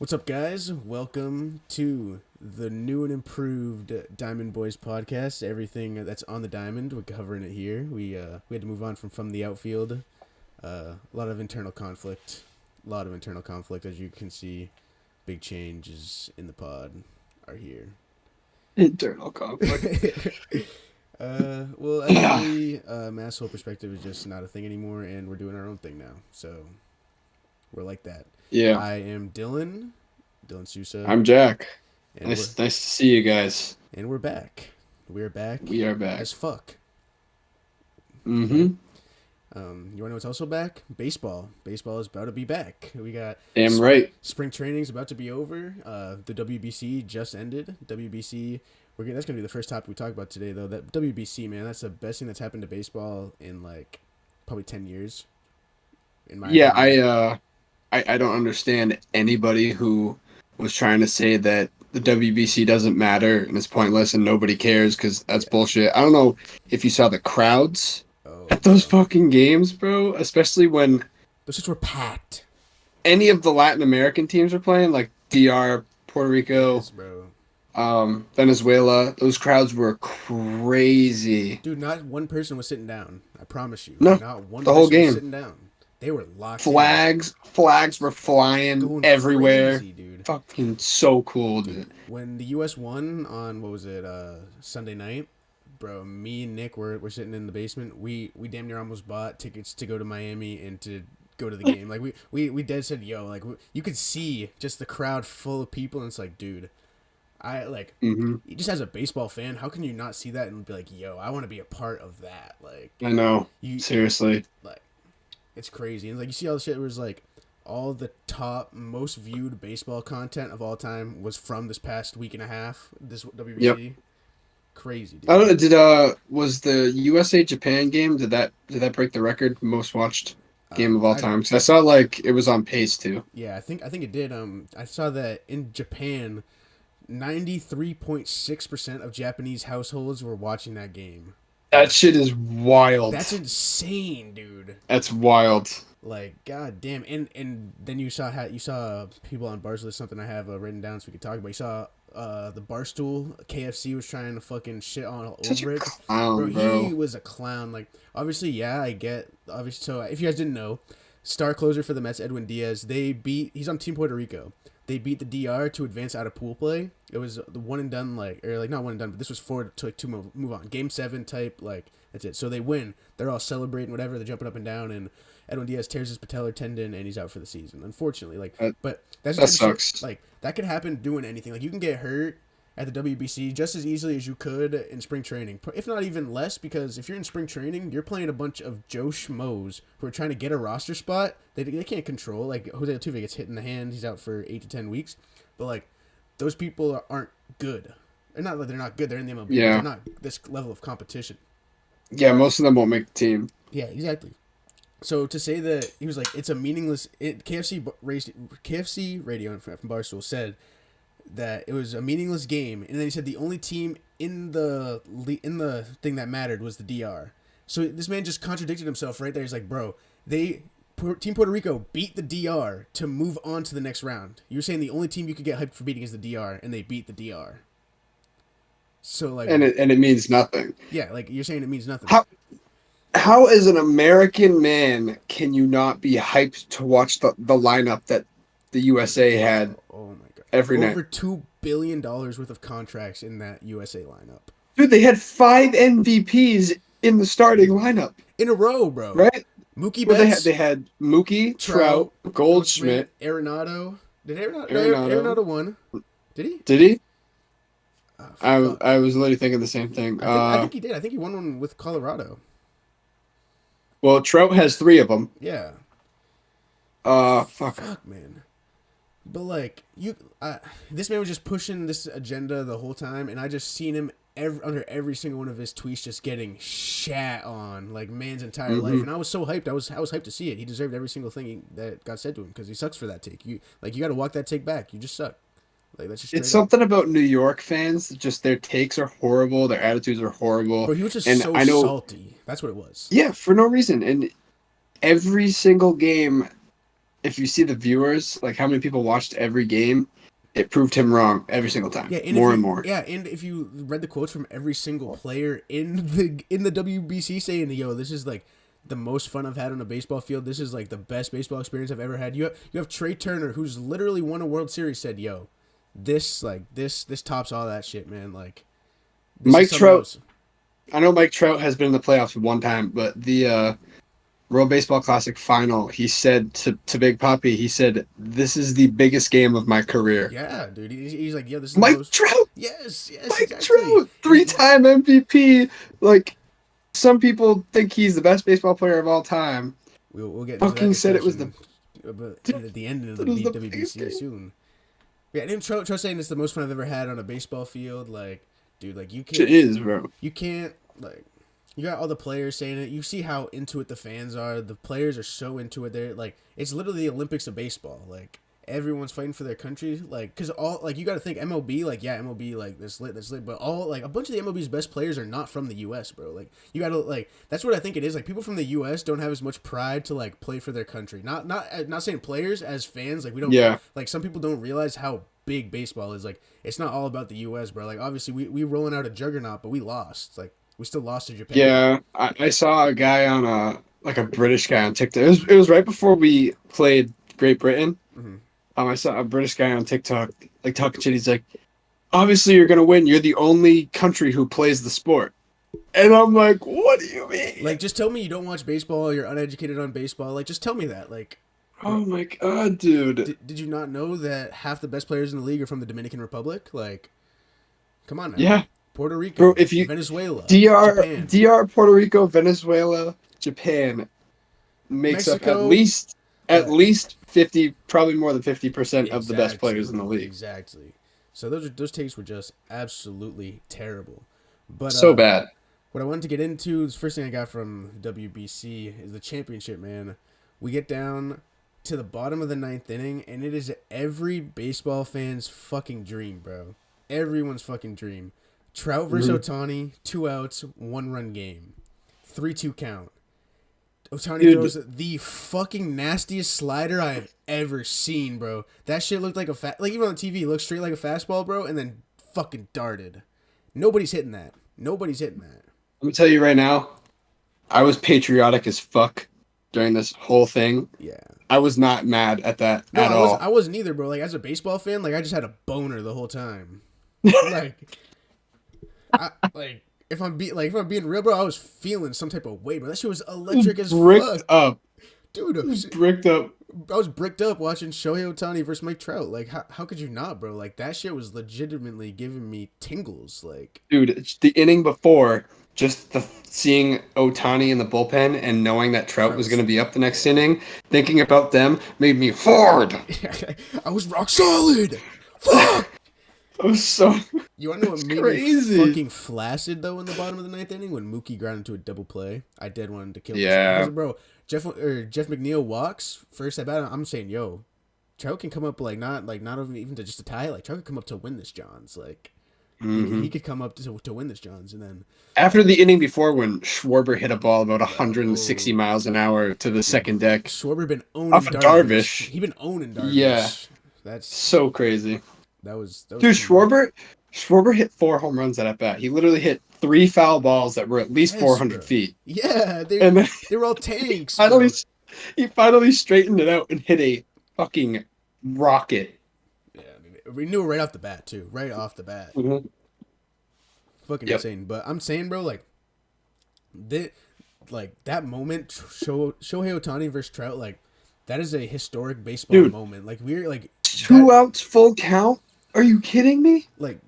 What's up, guys? Welcome to the new and improved Diamond Boys podcast. Everything that's on the diamond, we're covering it here. We had to move on from the outfield. A lot of internal conflict. A lot of internal conflict, as you can see. Big changes in the pod are here. Internal conflict. Well, actually, masshole perspective is just not a thing anymore, and we're doing our own thing now. So we're like that. Yeah, I am Dylan Sousa, I'm Jack. and Nice to see you guys. we're back. We're back We are back. as fuck. Okay. Mm-hmm. You want to know what's also back? Baseball. Baseball is about to be back. We got Damn right. spring training's about to be over. The WBC just ended. WBC. That's gonna be the first topic we talk about today, though. That WBC, man, that's the best thing that's happened to baseball in like probably 10 years. In my Yeah, opinion. I don't understand anybody who was trying to say that the WBC doesn't matter and it's pointless and nobody cares because that's Yeah. bullshit. I don't know if you saw the crowds Oh, at those bro. fucking games, bro. Especially when Those shits were packed. any of the Latin American teams were playing, like DR, Puerto Rico, Yes, bro. Venezuela. Those crowds were crazy. Dude, not one person was sitting down. I promise you. No, Not one the whole person was game. sitting down. They were locked in. Flags were flying Going everywhere. crazy, dude. Fucking so cool, Dude, dude. when the U.S. won on what was it, Sunday night, bro, me and Nick were sitting in the basement. We damn near almost bought tickets to go to Miami and to go to the game. Like we dead said, yo, like you could see just the crowd full of people, and it's like, dude, I like. Hmm. Just as a baseball fan, how can you not see that and be like, yo, I want to be a part of that? Like I know. you Seriously. like it's crazy. And like you see all the shit where it's like all the top most viewed baseball content of all time was from this past week and a half. This Yep. WBC, crazy, I dude. don't know. Was the USA Japan game? Did that break the record most watched game of all I time? Because I saw like it was on pace too. yeah, I think it did. I saw that in Japan, 93.6% of Japanese households were watching that game. That shit is wild. That's insane, dude. That's wild. Like, god damn. And then you saw people on Barstool. Something I have written down so we could talk about. You saw the Barstool KFC was trying to fucking shit on all Such a over it. Bro, clown, he bro. was a clown. Like, obviously, yeah, I get obviously. So if you guys didn't know, star closer for the Mets, Edwin Diaz. He's on Team Puerto Rico. They beat the DR to advance out of pool play. It was the one and done, or not one and done, but this was four to move on. Game 7 type, like that's it. So they win. They're all celebrating, whatever. They're jumping up and down, and Edwin Diaz tears his patellar tendon, and he's out for the season. Unfortunately, like, That, but that's that the type of shit. sucks. Like that could happen doing anything. Like you can get hurt at the WBC just as easily as you could in spring training, if not even less. Because if you're in spring training, you're playing a bunch of Joe Schmoes who are trying to get a roster spot. They can't control. Like Jose Altuve gets hit in the hand, he's out for 8 to 10 weeks. But like those people aren't good. They're not like they're not good. They're in the MLB, but they're Yeah. not this level of competition. Yeah, most of them won't make the team. Yeah, exactly. So to say that he was like it's a meaningless KFC radio from Barstool said that it was a meaningless game, and then he said the only team in the thing that mattered was the DR. So this man just contradicted himself right there. He's like, bro, Team Puerto Rico beat the DR to move on to the next round. You were saying the only team you could get hyped for beating is the DR, and they beat the DR. So like, And it means nothing. yeah, like you're saying it means nothing. How as an American man can you not be hyped to watch the lineup that the USA had Oh my god, every night? over $2 billion worth of contracts in that USA lineup Dude, they had 5 MVPs in the starting lineup, in a row, bro. right? Mookie Well, Betts, they had Mookie, Trout, Goldschmidt, Arenado. Did Arenado? No, Arenado. Arenado won. Did he? Did he? Oh, I was fuck. I was literally thinking the same thing. I think he did. I think he won one with Colorado. Well, Trout has 3 of them. Yeah. Fuck. Fuck, man. But like this man was just pushing this agenda the whole time, and I just seen him under every single one of his tweets just getting shat on like man's entire life, Hmm. and I was so hyped. I was hyped to see it. He deserved every single thing that got said to him because he sucks for that take. You got to walk that take back. You just suck. Like that's just It's straight up. something about New York fans. Just their takes are horrible. Their attitudes are horrible. Bro, he was just And so I know, salty. That's what it was. yeah, for no reason. And every single game if you see the viewers, like how many people watched every game, it proved him wrong every single time. Yeah, and More and more. and if you read the quotes from every single player in the WBC saying, "Yo, this is like the most fun I've had on a baseball field. This is like the best baseball experience I've ever had." You have Trey Turner, who's literally won a World Series, said, "Yo, this tops all that shit, man." Like Mike Trout. I know Mike Trout has been in the playoffs one time, but the World Baseball Classic final, he said to Big Papi, he said, "This is the biggest game of my career." Yeah, dude. He's like, "Yo, this is the Mike most." Trout. Yes, Mike exactly. Trout, 3-time MVP. Like, some people think he's the best baseball player of all time. We'll get into that Fucking said it was the discussion at the end of the it was the biggest WBC game. soon. Yeah, and Trout saying it's the most fun I've ever had on a baseball field. Like, dude, like It is, bro. you can't like. You got all the players saying it. You see how into it the fans are. The players are so into it. They're like, it's literally the Olympics of baseball. Like, everyone's fighting for their country. Like, cause all like you got to think MLB. Like, yeah, MLB like this lit. But all like a bunch of the MLB's best players are not from the U.S., bro. Like, you got to like that's what I think it is. Like, people from the U.S. don't have as much pride to like play for their country. Not saying players as fans. Like, we don't. Yeah. Like, some people don't realize how big baseball is. Like, it's not all about the U.S., bro. Like, obviously we rolling out a juggernaut, but we lost. Like. We still lost to Japan. Yeah, I saw a guy on a British guy on TikTok. It was right before we played Great Britain. Mm-hmm. I saw a British guy on TikTok like talking shit. He's like, "Obviously, you're gonna win. You're the only country who plays the sport." And I'm like, "What do you mean?" Like, just tell me you don't watch baseball. You're uneducated on baseball. Like, just tell me that. Like, Oh my god, dude. did you not know that half the best players in the league are from the Dominican Republic? Like, come on now. Yeah, Puerto Rico, bro. If you Venezuela, DR Japan, DR Puerto Rico, Venezuela, Japan makes up Mexico. at Yeah, least 50, probably more than 50% of the best exactly, players in the league. exactly. So those takes were just absolutely terrible. But So bad. what I wanted to get into, the first thing I got from WBC is the championship, man. We get down to the bottom of the ninth inning, and it is every baseball fan's fucking dream, bro. Everyone's fucking dream. Trout versus Ohtani, 2 outs, 1-run game. 3-2 count. Ohtani throws the fucking nastiest slider I have ever seen, bro. That shit looked like like even on the TV, it looked straight like a fastball, bro, and then fucking darted. Nobody's hitting that. Nobody's hitting that. Let me tell you right now, I was patriotic as fuck during this whole thing. Yeah. I was not mad at that No, at all. I wasn't either, bro. Like, as a baseball fan, like, I just had a boner the whole time. Like, if I'm being real, bro, I was feeling some type of way, bro. That shit was electric as Bricked fuck, up. dude. Bricked up. I was bricked up watching Shohei Ohtani versus Mike Trout. Like, how could you not, bro? Like, that shit was legitimately giving me tingles. Like, Dude, it's the inning before, just seeing Ohtani in the bullpen and knowing that Trout was going to be up the next inning, thinking about them made me hard. I was rock solid. Fuck. I was so. You want to know what made crazy. me fucking flaccid, though, in the bottom of the ninth inning? When Mookie grounded into a double play. I dead wanted to kill him. Yeah. Because, bro, Jeff McNeil walks, first at bat, I'm saying, yo, Trout can come up, like, not even to just to tie it. Like, Trout could come up to win this, Johns. Like, he could come up to win this, Johns. And then... After the inning before, when Schwarber hit a ball about 160 miles an hour to the second deck. Schwarber been owning Off of Darvish. He been owning Darvish. Yeah. That's so crazy. That was dude. Schwarber hit 4 home runs at bat. He literally hit 3 foul balls that were at least 400 feet. Yeah, they were all tanks. He finally straightened it out and hit a fucking rocket. Yeah, we knew it right off the bat too. Right off the bat. Mm-hmm. Fucking insane. But I'm saying, bro, like that moment, Shohei Ohtani versus Trout, like that is a historic baseball moment. Like we're like 2 outs, full count. Are you kidding me? Like,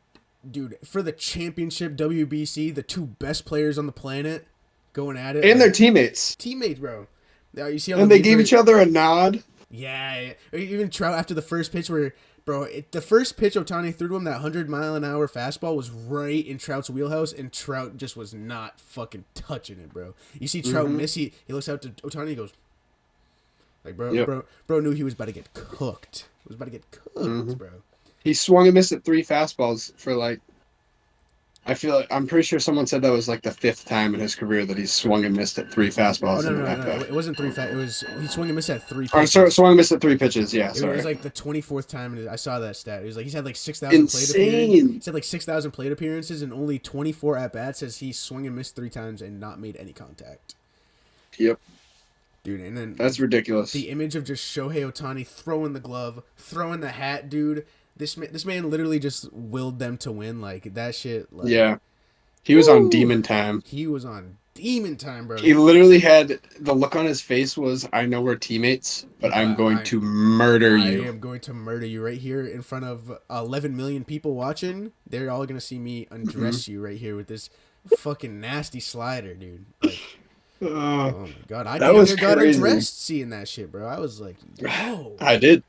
dude, for the championship WBC, the 2 best players on the planet going at it, and their teammates, bro. You see how and they gave each other a nod. Yeah, even Trout after the first pitch, where the first pitch Ohtani threw to him, that 100-mile-an-hour fastball was right in Trout's wheelhouse, and Trout just was not fucking touching it, bro. You see Trout miss, he looks out to Ohtani, he goes, like, bro knew he was about to get cooked. Bro. He swung and missed at 3 fastballs for like, I feel like I'm pretty sure someone said that was like the 5th time in his career that he's swung and missed at 3 Oh fastballs no in no an no at no! bat. It wasn't three fat. It was he swung and missed at three Or sorry, pitches. swung and missed at 3 pitches. Yeah, It was sorry. like the 24th time I saw that stat. It was like he's had like 6,000 plate appearances. Insane. He's had like 6,000 plate appearances and only 24 at bats says he swung and missed 3 times and not made any contact. Yep, Dude, and then that's ridiculous. the image of just Shohei Ohtani throwing the glove, throwing the hat, dude. This man literally just willed them to win. Like that shit. Like, Yeah, he was on woo! demon time. He was on demon time, bro. He literally had the look on his face was, I know we're teammates, but I'm going to murder I you. am going to murder you right here in front of 11 million people watching. They're all gonna see me undress you right here with this fucking nasty slider, dude. Like, oh my god, I that damn was near got crazy. undressed seeing that shit, bro. I was like, yo, I did.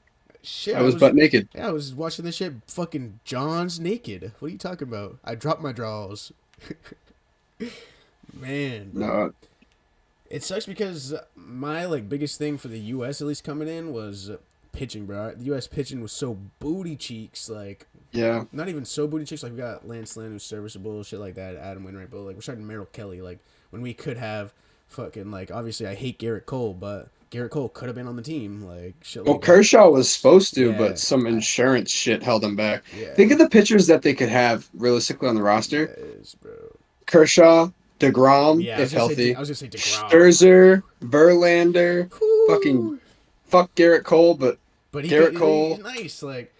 shit. I was butt naked. Yeah, I was watching this shit. Fucking John's naked. What are you talking about? I dropped my drawers. Man, bro. No, It sucks because my like biggest thing for the U.S. at least coming in was pitching, bro. The U.S. pitching was so booty cheeks, like yeah. not even so booty cheeks. Like we got Lance Lynn who's serviceable, shit like that. Adam Wainwright, but like we're starting Merrill Kelly, like when we could have fucking like obviously I hate Garrett Cole, but Garrett Cole could have been on the team, like shit. Well, Like that. Kershaw was supposed to, Yeah, but some insurance shit held him back. yeah. Think of the pitchers that they could have realistically on the roster: Yes, bro. Kershaw, DeGrom, Yeah, if healthy, I was gonna say DeGrom. Scherzer, Verlander, Whew. fuck Garrett Cole, but But Garrett Cole. he's nice, like,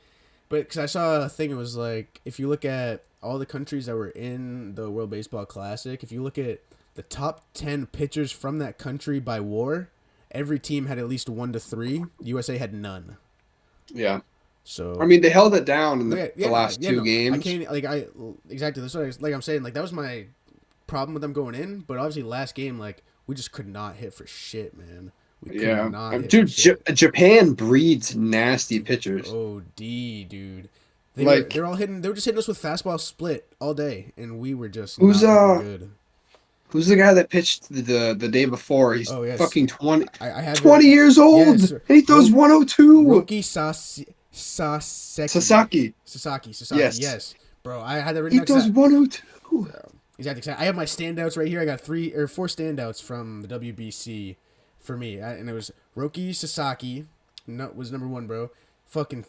but because I saw a thing, it was like if you look at all the countries that were in the World Baseball Classic, if you look at the top 10 pitchers from that country by WAR, every team had at least 1 to 3. USA had none. yeah. So I mean, they held it down in the last two no, games. I can't exactly. That's what like I'm saying. Like that was my problem with them going in, but obviously last game, like we just could not hit for shit, man. We could Yeah, not hit dude, for shit. Japan breeds nasty pitchers. OD, dude. Like- They're all hitting. They were just hitting us with fastball split all day, and we were just Who's, not looking good. Who's the guy that pitched the day before? He's Oh, yes. fucking 20, I have 20 it. years old, Yes, and he throws 102. Roki Sasaki. Sasaki. Yes. Bro. I had that written He down 'cause throws 102. exactly. I have my standouts right here. I got 3 or 4 standouts from the WBC for me, and it was Roki Sasaki. Was number 1, bro. Fucking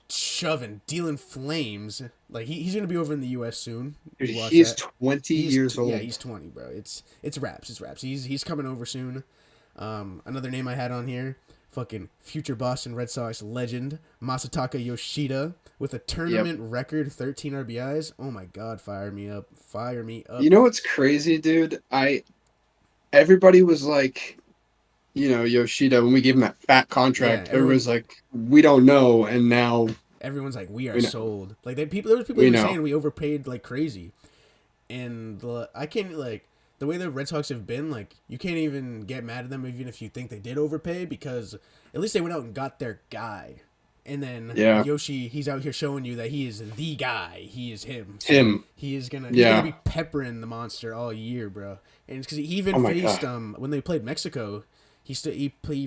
shoving, dealing flames. Like he's gonna be over in the U.S. soon. Dude, Watch he's that. 20 years old. Yeah, he's 20, bro. It's raps. He's coming over soon. Another name I had on here, fucking future Boston Red Sox legend Masataka Yoshida with a tournament record 13 RBIs. Oh my God, fire me up. You know what's crazy, dude? Everybody was like, Yoshida, when we gave him that fat contract, everyone's like, we don't know, and now everyone's like, we are sold. Like there was people who were saying we overpaid like crazy, and I can't like the way the Red Sox have been. Like you can't even get mad at them even if you think they did overpay because at least they went out and got their guy, and then Yoshi, he's out here showing you that he is the guy. He is him. So he's gonna be peppering the monster all year, bro. And it's because he even faced when they played Mexico. He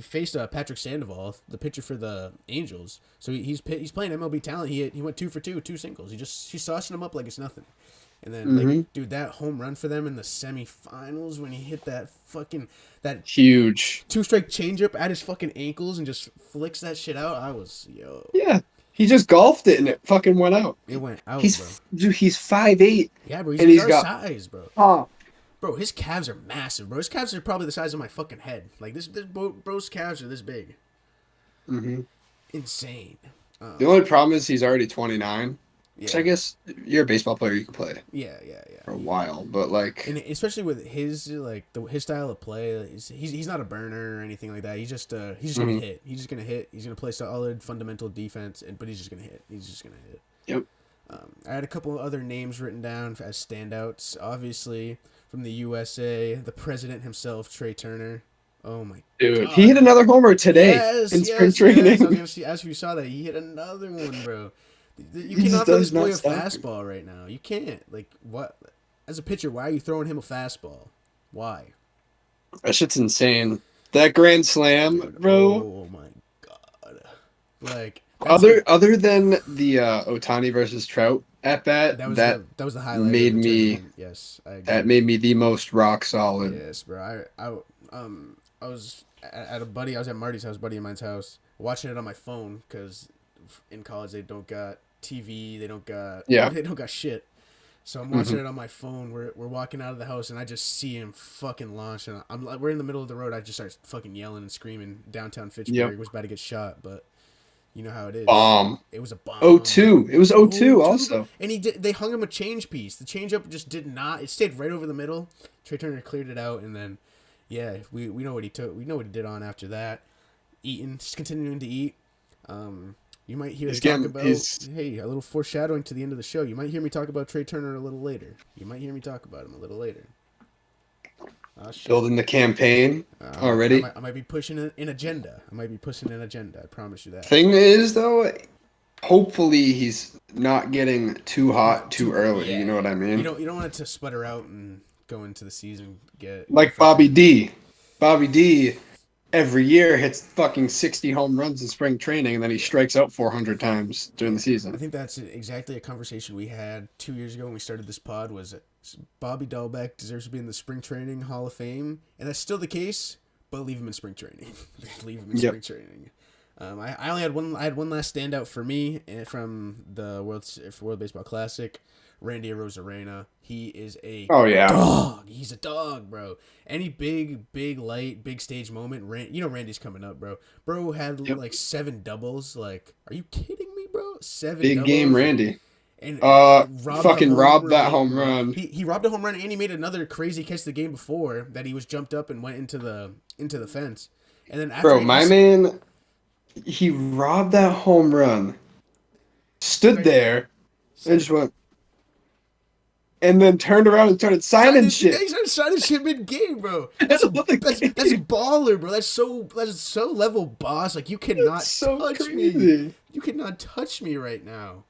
faced Patrick Sandoval, the pitcher for the Angels. So he's playing MLB talent. He went 2 for 2 singles. He's saucing them up like it's nothing. And then like, dude, that home run for them in the semifinals when he hit that huge 2-strike changeup at his fucking ankles and just flicks that shit out. I was yeah. He just golfed it and it fucking went out. It went out. He's bro. He's 5'8". Yeah, bro. He's our size, bro. Bro, his calves are massive, bro. His calves are probably the size of my fucking head. Like, this bro's calves are this big. Mm-hmm. Insane. The only problem is he's already 29. Yeah. Which I guess you're a baseball player, you can play. Yeah. For a while, but like, and especially with his his style of play, he's not a burner or anything like that. He's just gonna hit. He's just gonna hit. He's gonna play solid fundamental defense, but he's just gonna hit. Yep. I had a couple of other names written down as standouts. Obviously, from the USA, the president himself, Trey Turner. Oh my dude, God. He hit another homer today in spring training. Yes. I was gonna see, as you saw that, he hit another one, bro. You cannot throw this boy a fastball right now. You can't. Like, what? As a pitcher, why are you throwing him a fastball? Why? That shit's insane. That grand slam, dude, bro. Oh my God. Like other than the Ohtani versus Trout, at bat that was the highlight of made the me tournament. Yes, I that agree. made me the most rock solid. Yes, bro. I was at a buddy. I was at Marty's house, buddy of mine's house, watching it on my phone because in college they don't got TV, they don't got Yeah. they don't got shit. So I'm watching Hmm. it on my phone. We're walking out of the house and I just see him fucking launch and I'm like we're in the middle of the road. I just start fucking yelling and screaming. Downtown Yep. Fitchburg was about to get shot, but you know how it is. Bomb. It was a O bomb. two. It was O Oh, two two, bro. also. And they hung him a change piece. The change up just did not. It stayed right over the middle. Trey Turner cleared it out, and then, yeah, we know what he took. We know what he did on after that. Eating, just continuing to eat. You might hear He's us talk getting about. he's Hey, a little foreshadowing to the end of the show. You might hear me talk about Trey Turner a little later. You might hear me talk about him a little later. Oh shit. building the campaign already. I might be pushing an agenda. I might be pushing an agenda. I promise you that. Thing is though, hopefully he's not getting too hot Not too too. early. You Yeah. know what I mean? You don't want it to sputter out and go into the season. Get Like fucking. Bobby D. Bobby D every year hits fucking 60 home runs in spring training and then he strikes out 400 times during the I season. think that's exactly a conversation we had 2 years ago when we started this pod. Was Bobby Dahlbeck deserves to be in the spring training Hall of Fame, and that's still the case. But leave him in spring training. Leave him in Yep. spring training. I only had one. I had one last standout for me from the World Baseball Classic. Randy Arozarena. He is a Oh yeah. dog. He's a dog, bro. Any big stage moment. Randy's coming up, bro. Bro had Yep. like 7 doubles. Like, are you kidding me, bro? 7 Big game doubles Randy. and robbed a Fucking home robbed that home run. run. He robbed a home run and he made another crazy catch the game before that he was jumped up and went into the fence. And then after Bro, my man, he robbed that home run. Stood there and just went and then turned around and started signing shit. He started signing shit mid game, bro. That's That's baller, bro. That's so level boss. Like you cannot so touch crazy. me. You cannot touch me right now.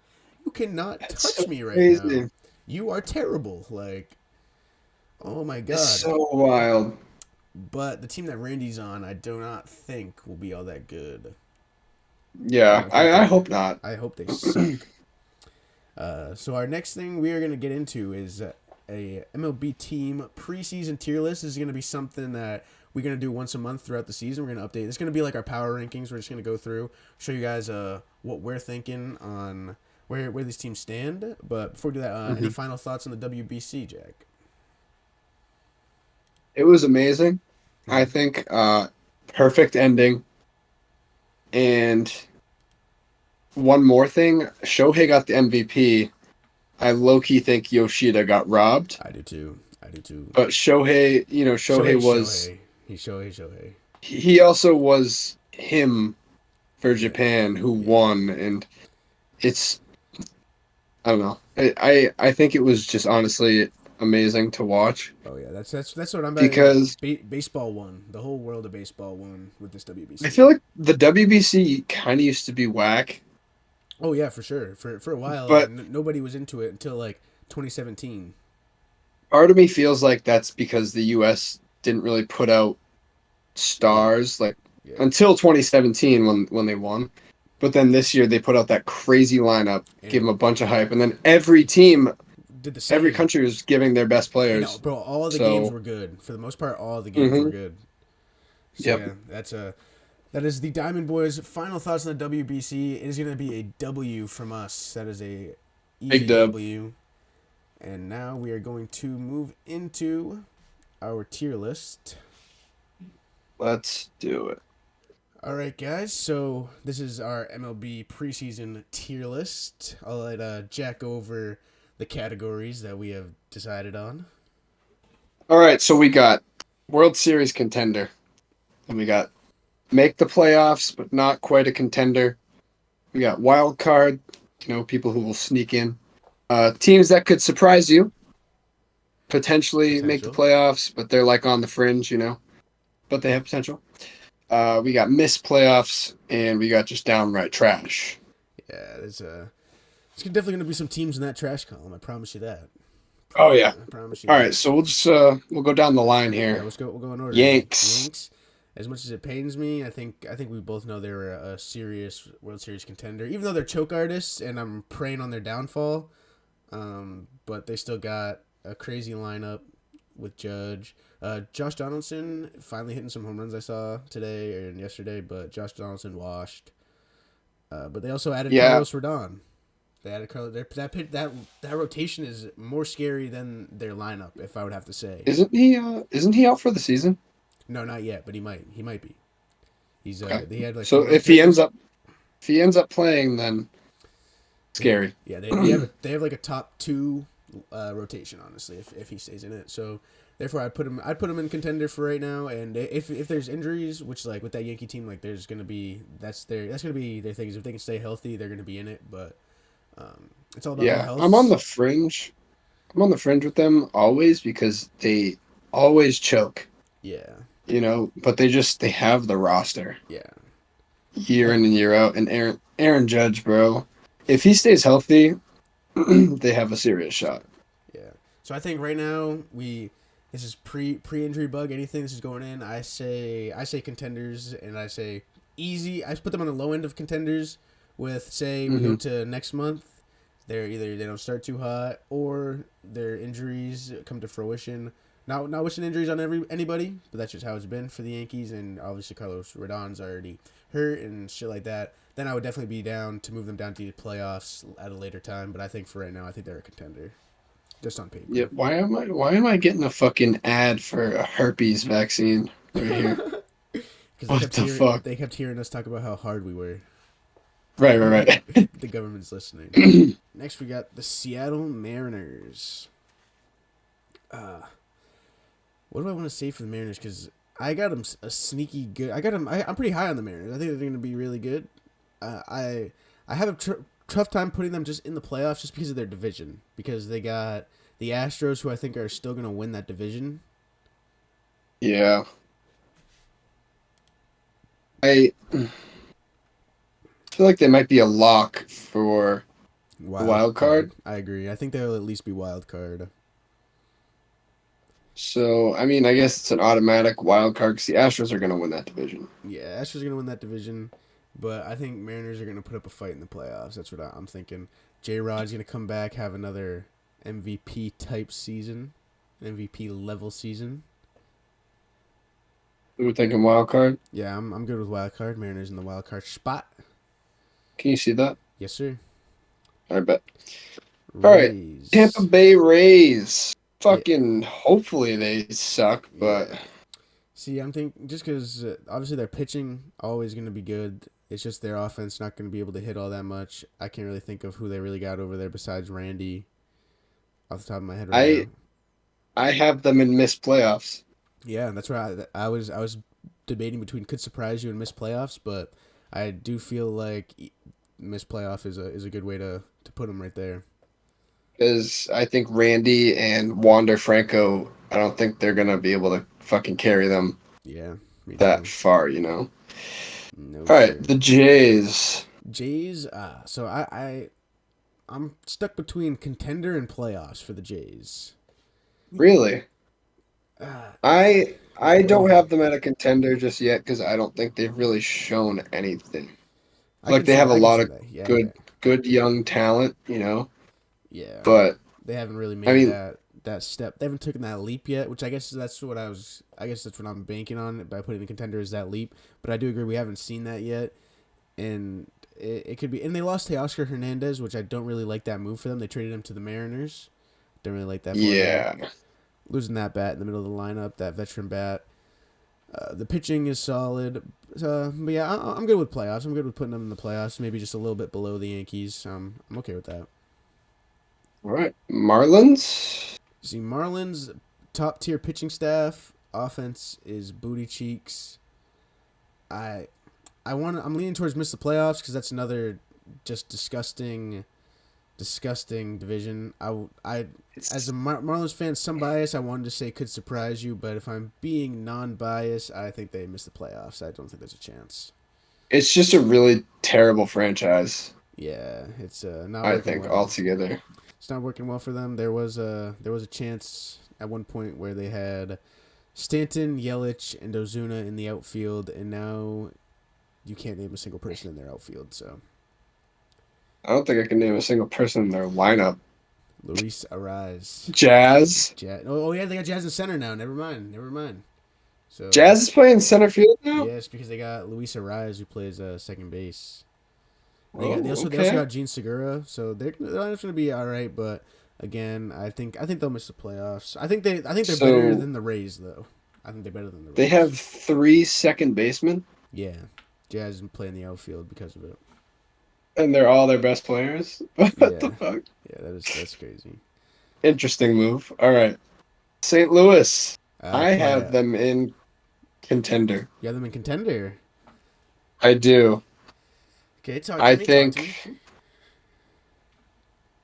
You cannot That's touch so me right crazy. now. You are terrible. Like, oh my god. It's so wild. But the team that Randy's on, I do not think will be all that good. Yeah, I hope not. I hope they suck. So our next thing we are going to get into is a MLB team preseason tier list. This is going to be something that we're going to do once a month throughout the season. We're going to update. It's going to be like our power rankings. We're just going to go through, show you guys what we're thinking on where these teams stand. But before we do that, any final thoughts on the WBC, Jack? It was amazing. I think perfect ending. And one more thing, Shohei got the MVP. I low-key think Yoshida got robbed. I do too. But Shohei, Shohei was... Shohei. He's Shohei. He also was him for Japan who won. And it's... I don't know. I think it was just honestly amazing to watch. Oh yeah, that's what I'm about. Because Baseball won. The whole world of baseball won with this WBC. I feel like the WBC kind of used to be whack. Oh yeah, for sure. For a while, But nobody was into it until like 2017. part of me feels like that's because the U.S. didn't really put out stars Yeah. until 2017 when they won. But then this year they put out that crazy lineup, gave them a bunch of hype, and then every team, Did the same. every country was giving their best You players. know, bro, all the So- games were good. For the most part, all the games were good. So, Yep. yeah, that is the Diamond Boys' final thoughts on the WBC. It is going to be a W from us. That is a easy Big dub. W. And now we are going to move into our tier list. Let's do it. All right, guys. So this is our MLB preseason tier list. I'll let Jack go over the categories that we have decided on. All right, so we got World Series contender, and we got make the playoffs but not quite a contender. We got wild card, people who will sneak in. Teams that could surprise you, potentially make the playoffs, but they're like on the fringe, but they have potential. We got missed playoffs, and we got just downright trash. Yeah, there's definitely going to be some teams in that trash column. I promise you that. Oh yeah. I promise you. All that. right, so we'll go down the line Yeah, here. we'll go in order. Yanks. As much as it pains me, I think we both know they were a serious World Series contender. Even though they're choke artists, and I'm preying on their downfall, But they still got a crazy lineup with Judge. Josh Donaldson finally hitting some home runs I saw today and yesterday, but Josh Donaldson washed. But they also added Yeah, Carlos Rodon. They added Carlos. That rotation is more scary than their lineup, if I would have to say. isn't he out for the season? No, not yet, but he might. He might be. He's Okay. they had like So some rotate. if he ends up playing, then scary. Yeah, they have like a top two rotation, honestly, if he stays in it. So therefore, I'd put him in contender for right now. And if there's injuries, which like with that Yankee team, like there's gonna be that's gonna be their thing. Is if they can stay healthy, they're gonna be in it. But it's all about their Yeah, health. I'm on the fringe. I'm on the fringe with them always because they always choke, Yeah, but they have the roster yeah, year I, in and year out. And Aaron Judge, bro, if he stays healthy, they have a serious shot. yeah. So I think right now this is pre injury bug. Anything this is going in, I say contenders, and I say easy. I put them on the low end of contenders. With say we go Hmm. to next month, they're either they don't start too hot or their injuries come to fruition. Not wishing injuries on anybody, but that's just how it's been for the Yankees, and obviously Carlos Rodon's already hurt and shit like that. Then I would definitely be down to move them down to the playoffs at a later time. But I think for right now, I think they're a contender, just on Yeah, paper. why am I getting a fucking ad for a herpes vaccine right here? Because What the fuck? they kept hearing us talk about how hard we were. Right, right, The government's listening. right. Next, we got the Seattle Mariners. Uh, what do I want to say for the Mariners? Because I got them a sneaky good. I got them. I'm pretty high on the Mariners. I think they're going to be really good. I have a tough time putting them just in the playoffs just because of their division. Because they got the Astros, who I think are still going to win that division. Yeah, I feel like they might be a lock for the Wild wild card. card. I agree. I think they'll at least be wild card. So, I mean, I guess it's an automatic wild card because the Astros are going to win that division. Yeah, Astros are going to win that division. But I think Mariners are going to put up a fight in the playoffs. That's what I'm thinking. J Rod's going to come back, have another MVP type season, an MVP level season. We're thinking wild card. Yeah, I'm good with wild card. Mariners in the wild card spot. Can you see that? Yes, sir. I bet. All right, Tampa Rays. Bay Rays. Yeah, Fucking hopefully they suck, but yeah. See, I'm thinking just because obviously their pitching always going to be good. It's just their offense not going to be able to hit all that much. I can't really think of who they really got over there besides Randy off the top of my head right now. I I have them in missed playoffs. Yeah, that's where I was debating between could surprise you and miss playoffs, but I do feel like miss playoff is a good way to put them right there. Because I think Randy and Wander Franco, I don't think they're gonna be able to fucking carry them Yeah, me that too. far. No All right, sir. the Jays. Jays. So I'm stuck between contender and playoffs for the Jays. Really? Uh, I go don't ahead. have them at a contender just yet because I don't think they've really shown anything. I Like can they see have a I can lot see of that. Yeah, yeah, good young talent. yeah. But They haven't really I made mean, that step. They haven't taken that leap yet, which I guess that's what I was. I guess that's what I'm banking on by putting the contender is that leap. But I do agree we haven't seen that yet, and it could be. And they lost Teoscar Hernandez, which I don't really like that move for them. They traded him to the Mariners. Don't really like that for them. yeah. Losing that bat in the middle of the lineup, that veteran bat. The pitching is solid. But yeah, I'm good with playoffs. I'm good with putting them in the playoffs. Maybe just a little bit below the Yankees. I'm okay with that. All right, Marlins. See, Marlins top tier pitching staff. Offense is booty cheeks. I I'm leaning towards miss the playoffs because that's another just disgusting division. I as It's a Marlins fan, some bias I wanted to say could surprise you, but if I'm being non-biased, I think they miss the playoffs. I don't think there's a chance. it's just a really terrible franchise, Yeah, it's not I working think, well. altogether. It's not working well for them. There was a chance at one point where they had Stanton, Yelich, and Ozuna in the outfield, and now you can't name a single person in their outfield. So I don't think I can name a single person in their lineup. Luis Ariz. Jazz. Oh yeah, they got Jazz in center now. Never mind. Never mind. So Jazz is playing center field now. yes, because they got Luis Ariz who plays second base. Oh, They also okay. got Gene Segura, so they're going to be all right. But again, I think they'll miss the playoffs. I think they're better So than the Rays though. I think they're better than the they Rays. have 3 second basemen, Yeah, Jazz play in the outfield because of it. and they're all their best players. What the Yeah, fuck? yeah, that's crazy. Interesting move. All right, St. Louis. I have Playa, them in contender. you have them in contender. I do. Okay, talk to I me. Talk to me. think.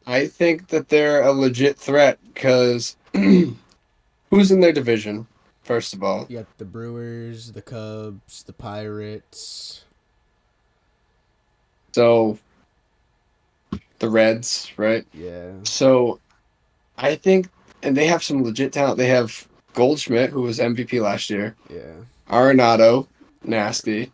I think that they're a legit threat because who's in their division? First of all, You got the Brewers, the Cubs, the Pirates. so the Reds, right? Yeah, So I think, and they have some legit talent. They have Goldschmidt, who was MVP last year. yeah. Arenado, nasty.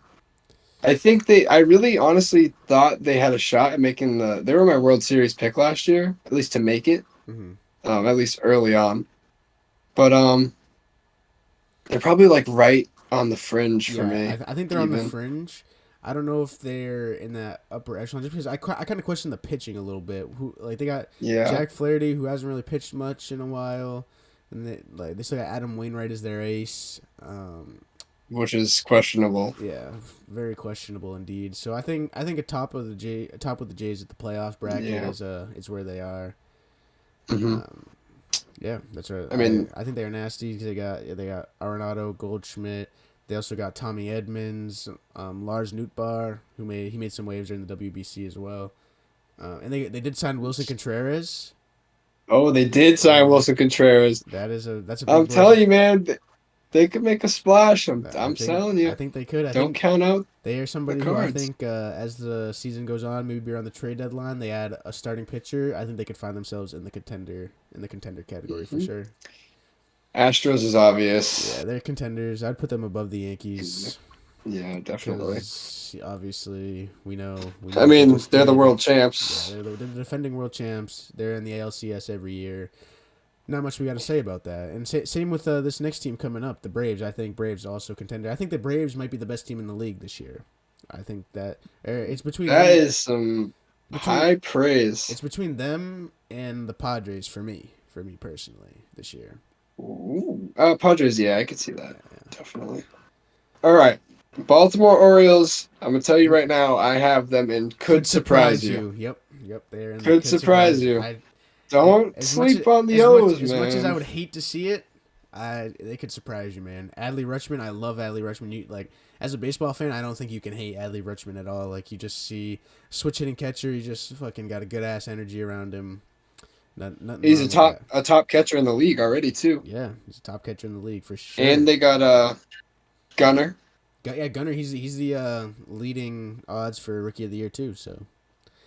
I really honestly thought they had a shot at making they were my World Series pick last year, at least to make it, Mm-hmm. at least early on. But they're probably like right on the fringe for Yeah, me, I think they're on the even. fringe. I don't know if they're in that upper echelon just because I kind of question the pitching a little bit. Who like they got Yeah, Jack Flaherty who hasn't really pitched much in a while, and they still got Adam Wainwright as their ace. which is questionable. Yeah, very questionable indeed. So I think a top of the Jays at the playoff bracket Yeah. is where they are. hmm Um, yeah, that's right. I mean, I think they're nasty 'cause they got Arenado, Goldschmidt. They also got Tommy Edmonds, Lars Nootbaar, he made some waves during the WBC as well. And they did sign Wilson Contreras. oh, they did sign Yeah, Wilson Contreras. that's a big I'm boy. telling you, man, they could make a splash. I I'm think telling you. I think they could. I Don't think count out they are the somebody who I cards. think as the season goes on, maybe around the trade deadline, they add a starting pitcher. I think they could find themselves in the contender category for hmm sure. Astros is obvious. Yeah, they're contenders. I'd put them above the Yankees Yeah, definitely. because obviously we know I what they mean, just they're the did. world Yeah, champs. they're the defending world champs. They're in the ALCS every year. Not much we got to say about that. And same with this next team coming up, the Braves. I think Braves also contender. I think the Braves might be the best team in the league this year. I think that it's between That them, is some between high praise. it's between them and the Padres for me personally this year. Ooh. Padres, yeah, I could see Yeah, that. yeah. Definitely. All right. Baltimore Orioles, I'm going to tell you Ooh, right now, I have them in could could surprise surprise you. you. Yep, yep. They're in the Could could surprise surprise you. you. Don't As much sleep on the O's, as much as I man. would hate to see it, they could surprise you, man. Adley Rutschman, I love Adley Rutschman. You like as a baseball fan, I don't think you can hate Adley Rutschman at all. Like you just see switch hitting catcher, he just fucking got a good ass energy around him. Nothing He's wrong with that. a top catcher in the league already too. Yeah, he's a top catcher in the league for And sure. they got Gunner. Yeah, Gunner, he's the leading odds for rookie of the year too. So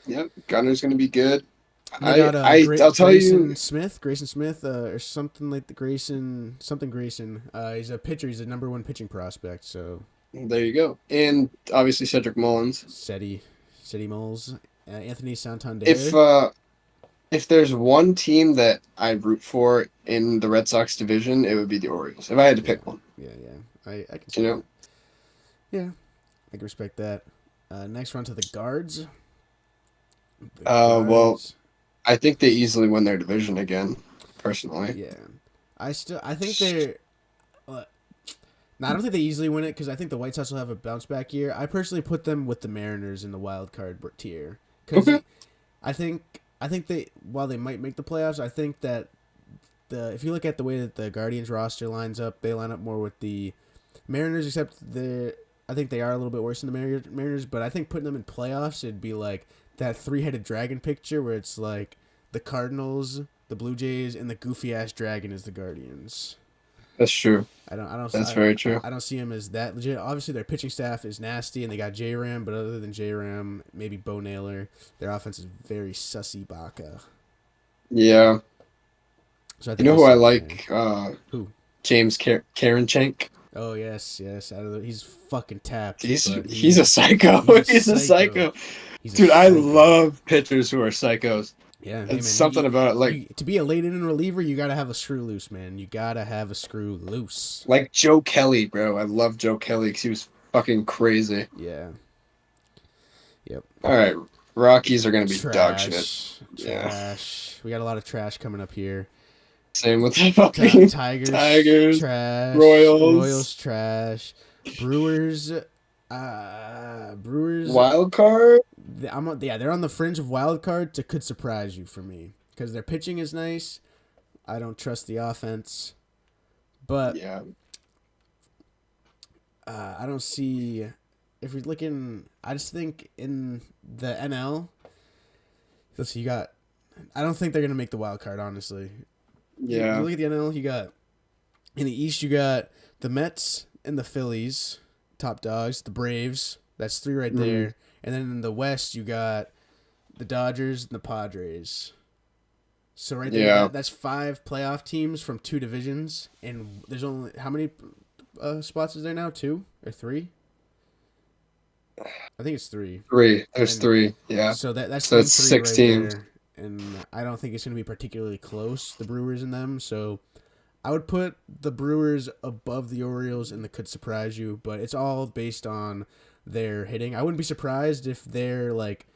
Yep, Gunner's going to be good. and they got I'll tell you. Grayson Smith, or something like the Grayson something Grayson. He's a pitcher. He's a number one pitching prospect. So There you go. And obviously Cedric Mullins. Seti Moles, Anthony If Santander. uh if there's one team that I root for in the Red Sox division, it would be the Orioles. If I had to Yeah, pick one, yeah. I can you see know. that. Yeah, I can respect that. Next, run to the guards. The Well, guards. I think they easily win their division again, personally. Yeah, I think they're. Uh, no, I don't think they easily win it because I think the White Sox will have a bounce back year. I personally put them with the Mariners in the wild card tier because Okay. I think they while they might make the playoffs, I think that the if you look at the way that the Guardians roster lines up, they line up more with the Mariners. Except I think they are a little bit worse than the Mariners. But I think putting them in playoffs, it'd be like that three-headed dragon picture where it's like the Cardinals, the Blue Jays, and the goofy ass dragon is the Guardians. That's true. That's very true. I don't see him as that legit. Obviously, their pitching staff is nasty, and they got J Ram. But other than J Ram, maybe Bo Naylor, their offense is very sussy baka. Yeah. So I You think know they'll who I slip in there. like? Who? James Karenchenk. Oh yes. He's fucking tapped, He's but he's a psycho. he's a He's a psycho. psycho. He's a Dude, I psycho. love pitchers who are psychos. Yeah, hey It's man, something about it, to be a late inning reliever, you gotta have a screw loose, man. You gotta have a screw loose. like Joe Kelly, bro. I love Joe Kelly because he was fucking crazy. Yeah. Yep. All right, Rockies are gonna be dog shit. Trash. Yeah. Trash. We got a lot of trash coming up here. Same with the fucking Tigers, Tigers, trash. Royals, Royals, trash. Brewers, Brewers. wild card. Yeah, they're on the fringe of wild card. Could surprise you for me because their pitching is nice. I don't trust the offense, but Yeah, I don't see. If we're looking, I just think in the NL, let's see, you got. I don't think they're gonna make the wild card. Honestly, yeah, you look at the NL. You got in the East. You got the Mets and the Phillies, top dogs. The Braves. That's three right there. And then in the West, you got the Dodgers and the Padres. So right there, yeah. that's 5 playoff teams from 2 divisions, and there's only how many spots is there now? 2 or 3? I think it's 3. Three. There's And three. Yeah. so that's So them it's 3 six right teams. there, and I don't think it's going to be particularly close. The Brewers and them, so I would put the Brewers above the Orioles, and that could surprise you, but it's all based on their hitting. I wouldn't be surprised if they're like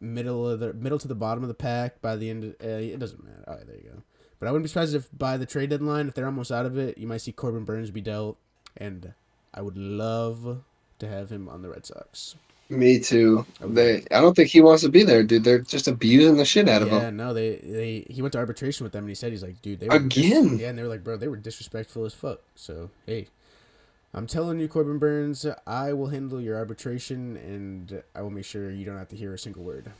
middle to the bottom of the pack by the end. It doesn't matter. All right, there you go. But I wouldn't be surprised if by the trade deadline, if they're almost out of it, you might see Corbin Burns be dealt, and I would love to have him on the Red Sox. Me too. Okay. I don't think he wants to be there, dude. They're just abusing the shit out of Yeah, him. no, he went to arbitration with them, and he said he's like, dude, they were Again. yeah, and they were like, bro, they were disrespectful as fuck. So hey, I'm telling you, Corbin Burns, I will handle your arbitration, and I will make sure you don't have to hear a single word.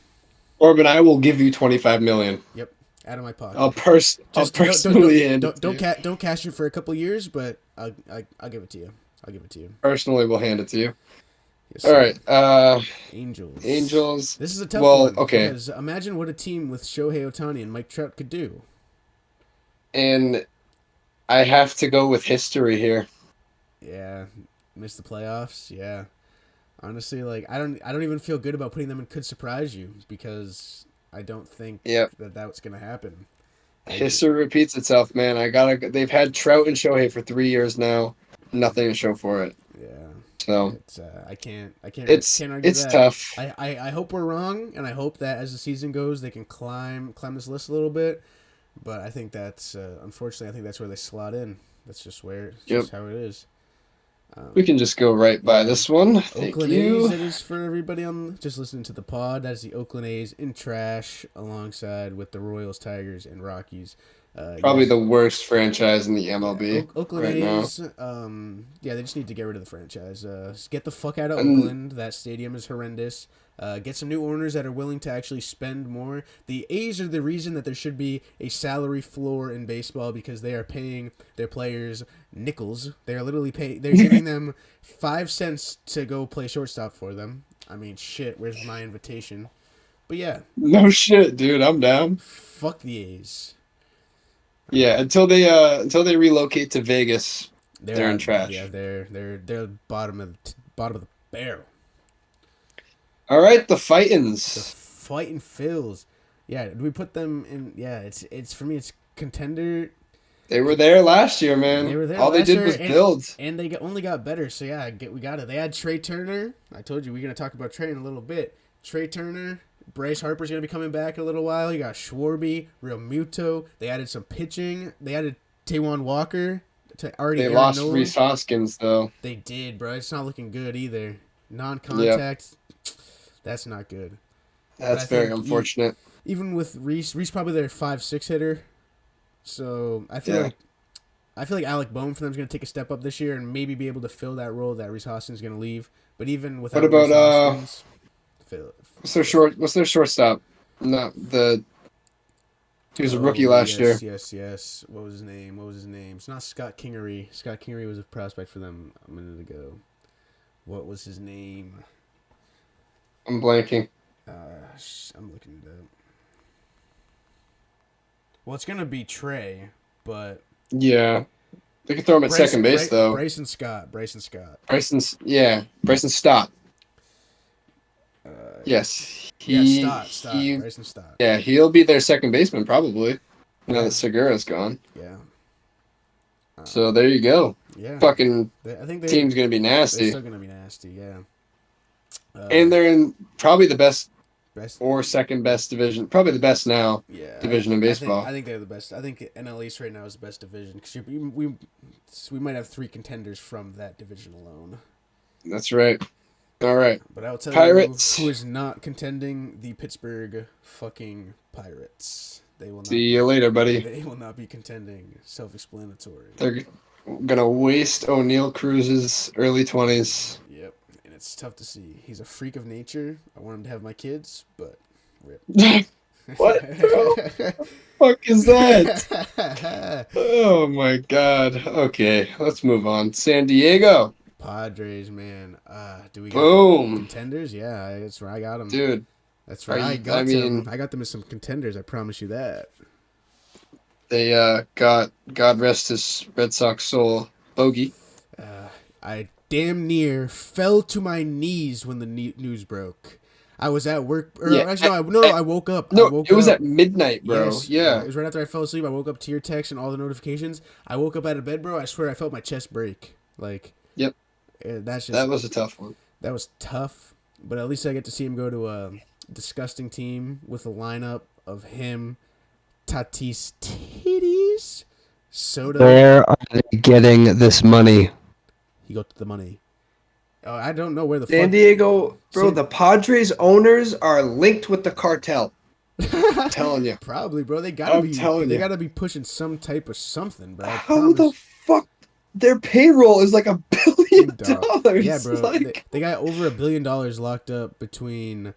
Corbin, I will give you 25 million. Yep, out of my pocket. I'll Just personally hand it to you. don't cash it for a couple years, but I'll give it to you. I'll give it to you. Personally, we'll hand it to you. Yes, All sir. right. Angels. Angels. This is a tough Well, one. okay. Because imagine what a team with Shohei Ohtani and Mike Trout could do. And I have to go with history here. Yeah, miss the playoffs. Yeah, honestly, like I don't even feel good about putting them in could surprise you because I don't think Yep. that's gonna happen. History repeats itself, man. They've had Trout and Shohei for 3 years now. Nothing to show for it. Yeah. So It's I can't it's argue that. tough. I hope we're wrong, and I hope that as the season goes, they can climb this list a little bit. But I think that's unfortunately, I think that's where they slot in. That's just just how it is. We can just go right by this one. Thank Oakland you. A's. It is for everybody on just listening to the pod. That's the Oakland A's in trash, alongside with the Royals, Tigers, and Rockies. Probably the worst franchise in the MLB Oakland right A's. now. Yeah, they just need to get rid of the franchise. Get the fuck out of And- Oakland. That stadium is horrendous. Get some new owners that are willing to actually spend more. The A's are the reason that there should be a salary floor in baseball because they are paying their players nickels. They are literally They're giving them 5 cents to go play shortstop for them. I mean, shit. Where's my invitation? But yeah, No shit, dude. I'm down. fuck the A's. Yeah, until they relocate to Vegas, they're in trash. Yeah, they're bottom of the barrel. All right, the The Fightins. fighting Phils. Yeah, do we put them in? Yeah, it's for me. It's contender. They were there last year, man. They were there. All they last did year, was build. and they only got better. So yeah, we got it. They had Trey Turner. I told you we're gonna talk about Trey in a little bit. Trey Turner, Bryce Harper's gonna be coming back in a little while. You got Schwarby, Real Muto. They added some pitching. They added Taijuan Walker. They Aaron lost Nola. Rhys Hoskins though. They did, bro. It's not looking good either. Non-contact. That's not good. That's I very think unfortunate. Even with Reese probably their 5-6 hitter. So I feel like Alec Bohm for them is going to take a step up this year and maybe be able to fill that role that Rhys Hoskins is going to leave. But even without What about, Rhys Hoskins, What's their shortstop? No, he was a rookie last year. Yes. What was his name? It's not Scott Kingery. Scott Kingery was a prospect for them a minute ago. What was his name? I'm blanking. I'm looking it up. Well, it's gonna be Trey, but Yeah, they could throw him at second base though. Bryson Scott. Bryson Stott. Yes, Yeah, Stott, Bryson Stott. yeah, he'll be their second baseman probably. Now Yeah, that Segura's gone. yeah, So there you go. yeah. Fucking I think team's gonna be they're nasty, still gonna be nasty. Yeah. and they're in probably the best Best. or second best division, probably the best now Yeah, division in I baseball. think they're the best. I think NL East right now is the best division because we might have 3 contenders from that division alone. That's right. All right, But I'll tell you who Pirates. is not contending: the Pittsburgh fucking Pirates. They will not See be. you later, buddy. They will not be contending. Self-explanatory. They're gonna waste O'Neal Cruz's early 20s. Yep, and it's tough to see. He's a freak of nature. I want him to have my kids, but rip. What the fuck is that? Oh my god. Okay, let's move on. San Diego. Padres, man. Do we got Boom. contenders? Yeah, that's where I got them. Dude, That's are where I you, got I them. mean, I got them as some contenders. I promise you that. they got, God rest his Red Sox soul, Bogey. I damn near fell to my knees when the news broke. I was at work. Or Yeah. actually, no. I woke up. No, I woke it was up. at midnight, bro. Yes, Yeah. it was right after I fell asleep. I woke up to your text and all the notifications. I woke up out of bed, bro. I swear I felt my chest break. Like, Yep. that's just That was a tough one. that was tough. But at least I get to see him go to a disgusting team with a lineup of him, Tatis titties, Soto. Where are they getting this money? He got the money. Oh, I don't know where the San fuck. Diego, bro, San- the Padres owners are linked with the cartel. I'm telling you. Probably, bro. They gotta I'm be. telling They you. gotta be pushing some type of something, bro. I How the promise. fuck their payroll is like $1 billion? Dog. Yeah, bro. Like, They got over $1 billion locked up between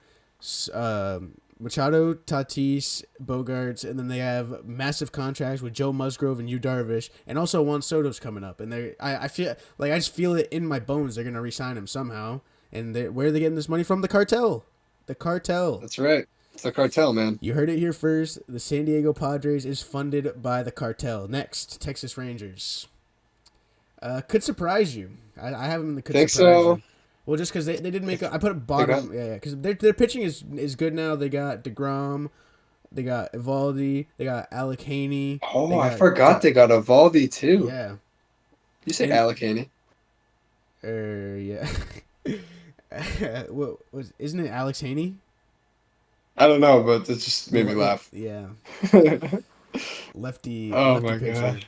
Machado, Tatis, Bogarts, and then they have massive contracts with Joe Musgrove and Yu Darvish, and also Juan Soto's coming up. And I feel like I just feel it in my bones. They're gonna re-sign him somehow. And where are they getting this money from? The cartel. The cartel. that's right. It's the cartel, man. You heard it here first. The San Diego Padres is funded by the cartel. Next, Texas Rangers. Could surprise you. I have them in the could Think surprise so? you. Well, just because they didn't make I put it bottom. Yeah, because their pitching is good now. They got DeGrom. They got Evaldi. They got Alec Haney. Oh, I forgot they got Evaldi too. Yeah. You say And- Alec Haney. Yeah. What was? Isn't it Alex Haney? I don't know, but it just made me laugh. Yeah. Lefty. Oh lefty my pitcher. god.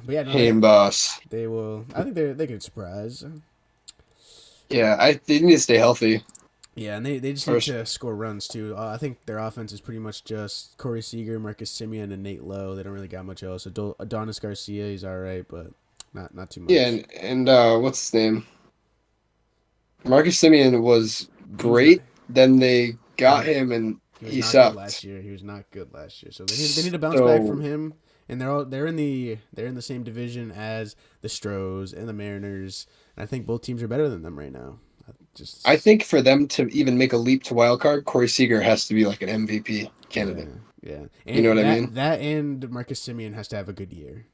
But yeah, no, Game boss. they will. I think they could surprise. Yeah, they need to stay healthy. Yeah, and they just need to score runs too. I think their offense is pretty much just Corey Seager, Marcus Semien, and Nate Lowe. They don't really got much else. Adonis Garcia, he's all right, but not too much. Yeah, and what's his name? Marcus Semien was great. Then they got him, and he not sucked good last year. He was not good last year, so they need to bounce back from him. And they're in the same division as the Stros and the Mariners. And I think both teams are better than them right now. I think for them to even make a leap to wild card, Corey Seager has to be like an MVP candidate. Yeah. And you know what I mean? That and Marcus Semien has to have a good year.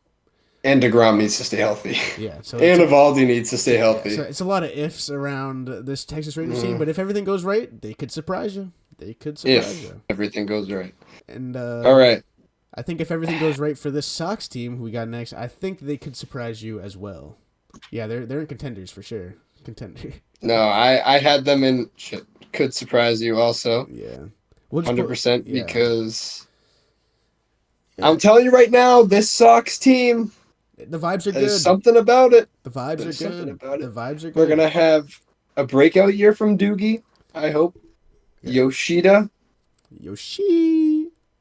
And DeGrom needs to stay healthy. Yeah. So and Evaldi needs to stay healthy. So it's a lot of ifs around this Texas Rangers team, but if everything goes right, they could surprise you. If everything goes right. And all right. I think if everything goes right for this Sox team who we got next, I think they could surprise you as well. Yeah, they're in contenders for sure. Contender. No, I had them in could surprise you also. Yeah. 100% because I'm telling you right now, this Sox team, the vibes are good. There's something about it. The vibes are good. The vibes are good. We're gonna have a breakout year from Doogie, I hope. Yeah. Yoshida.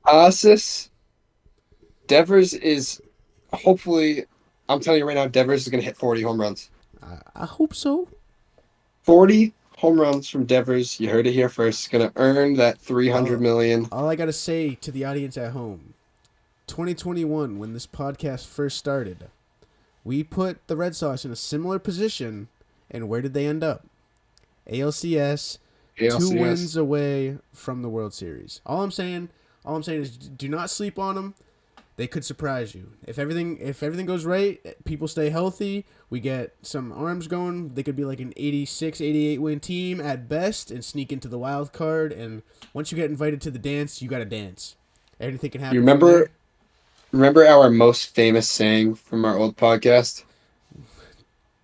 Asis. Devers is hopefully, I'm telling you right now, Devers is going to hit 40 home runs. I hope so. 40 home runs from Devers. You heard it here first. Going to earn that $300 million. All I got to say to the audience at home, 2021, when this podcast first started, we put the Red Sox in a similar position, and where did they end up? ALCS. 2 wins away from the World Series. All I'm saying is do not sleep on them. They could surprise you. If everything goes right, people stay healthy, we get some arms going, they could be like an 86, 88 win team at best and sneak into the wild card. And once you get invited to the dance, you got to dance. Anything can happen. You from remember there. remember our most famous saying from our old podcast?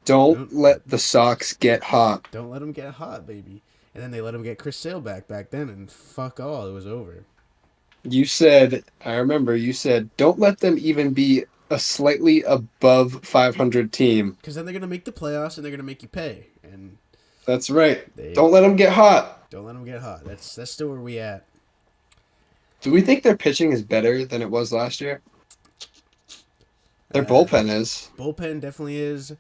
Don't let the Sox get hot. Don't let them get hot, baby. And then they let him get Chris Sale back then, and fuck all, it was over. You said, I remember you said, don't let them even be a slightly above 500 team. Because then they're gonna make the playoffs and they're gonna make you pay. And that's right. Don't let them get hot. Don't let them get hot. That's still where we at. Do we think their pitching is better than it was last year? Their bullpen is. Bullpen definitely is.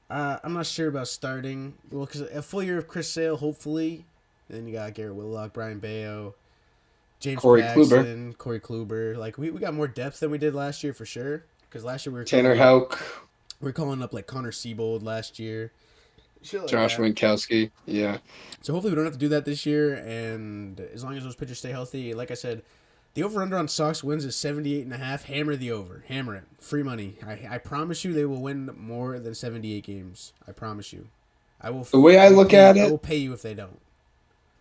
I'm not sure about starting. Well, because a full year of Chris Sale, hopefully. And then you got Garrett Whitlock, Brian Bayo, James Paxton, Corey Kluber. Like, we got more depth than we did last year for sure. Because last year we were Tanner Houck. We were calling up like Connor Siebold last year. Josh Winkowski. Yeah. So hopefully we don't have to do that this year. And as long as those pitchers stay healthy, like I said, the over-under on Sox wins is 78.5. Hammer the over. Hammer it. Free money. I promise you they will win more than 78 games. I promise you. I will. The way I look at it, I will pay you if they don't.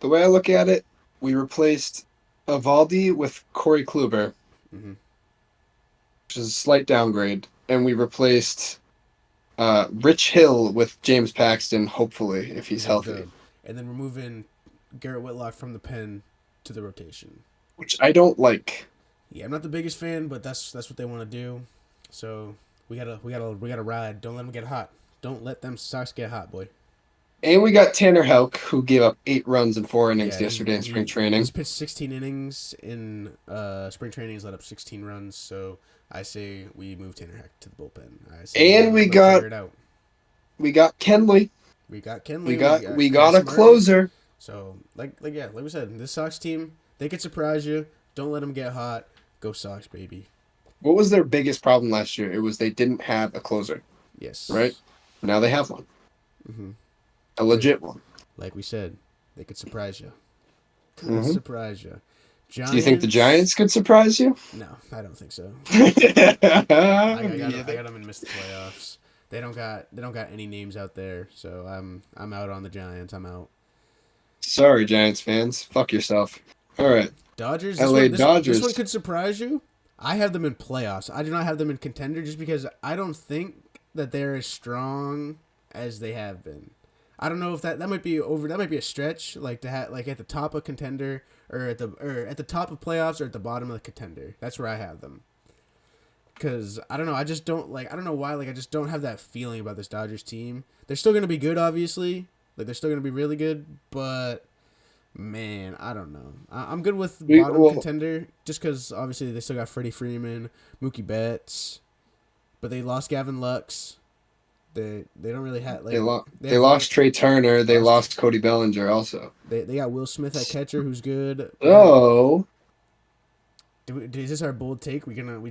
The way I look at it, we replaced Evaldi with Corey Kluber, which is a slight downgrade, and we replaced Rich Hill with James Paxton, hopefully, if he's healthy. Good. And then we're moving Garrett Whitlock from the pen to the rotation. Which I don't like. Yeah, I'm not the biggest fan, but that's what they want to do. So we gotta ride. Don't let them get hot. Don't let them Sox get hot, boy. And we got Tanner Houck, who gave up 8 runs in 4 innings yesterday in spring training. He's pitched 16 innings in spring training. He's let up 16 runs. So I say we move Tanner Houck to the bullpen. And we got Kenley. We got a closer. So like we said, this Sox team, they could surprise you. Don't let them get hot. Go Sox, baby. What was their biggest problem last year? It was they didn't have a closer. Yes. Right? Now they have one. A legit one. Like we said, they could surprise you. Surprise you. Giants, do you think the Giants could surprise you? No, I don't think so. I got them and miss the playoffs. They don't got any names out there, so I'm out on the Giants. I'm out. Sorry, Giants fans. Fuck yourself. All right. Dodgers. Dodgers. This one could surprise you. I have them in playoffs. I do not have them in contender just because I don't think that they're as strong as they have been. I don't know if that might be over. That might be a stretch, like to have like at the top of contender or at the top of playoffs or at the bottom of the contender. That's where I have them. Cause I don't know. I just don't like. I don't know why. Like I just don't have that feeling about this Dodgers team. They're still gonna be good, obviously. Like they're still gonna be really good, but man, I don't know. I'm good with bottom contender just because obviously they still got Freddie Freeman, Mookie Betts, but they lost Gavin Lux. They don't really have like they lost Trey Turner. They lost Cody Bellinger also. They got Will Smith at catcher, who's good. Oh, is this our bold take? They're not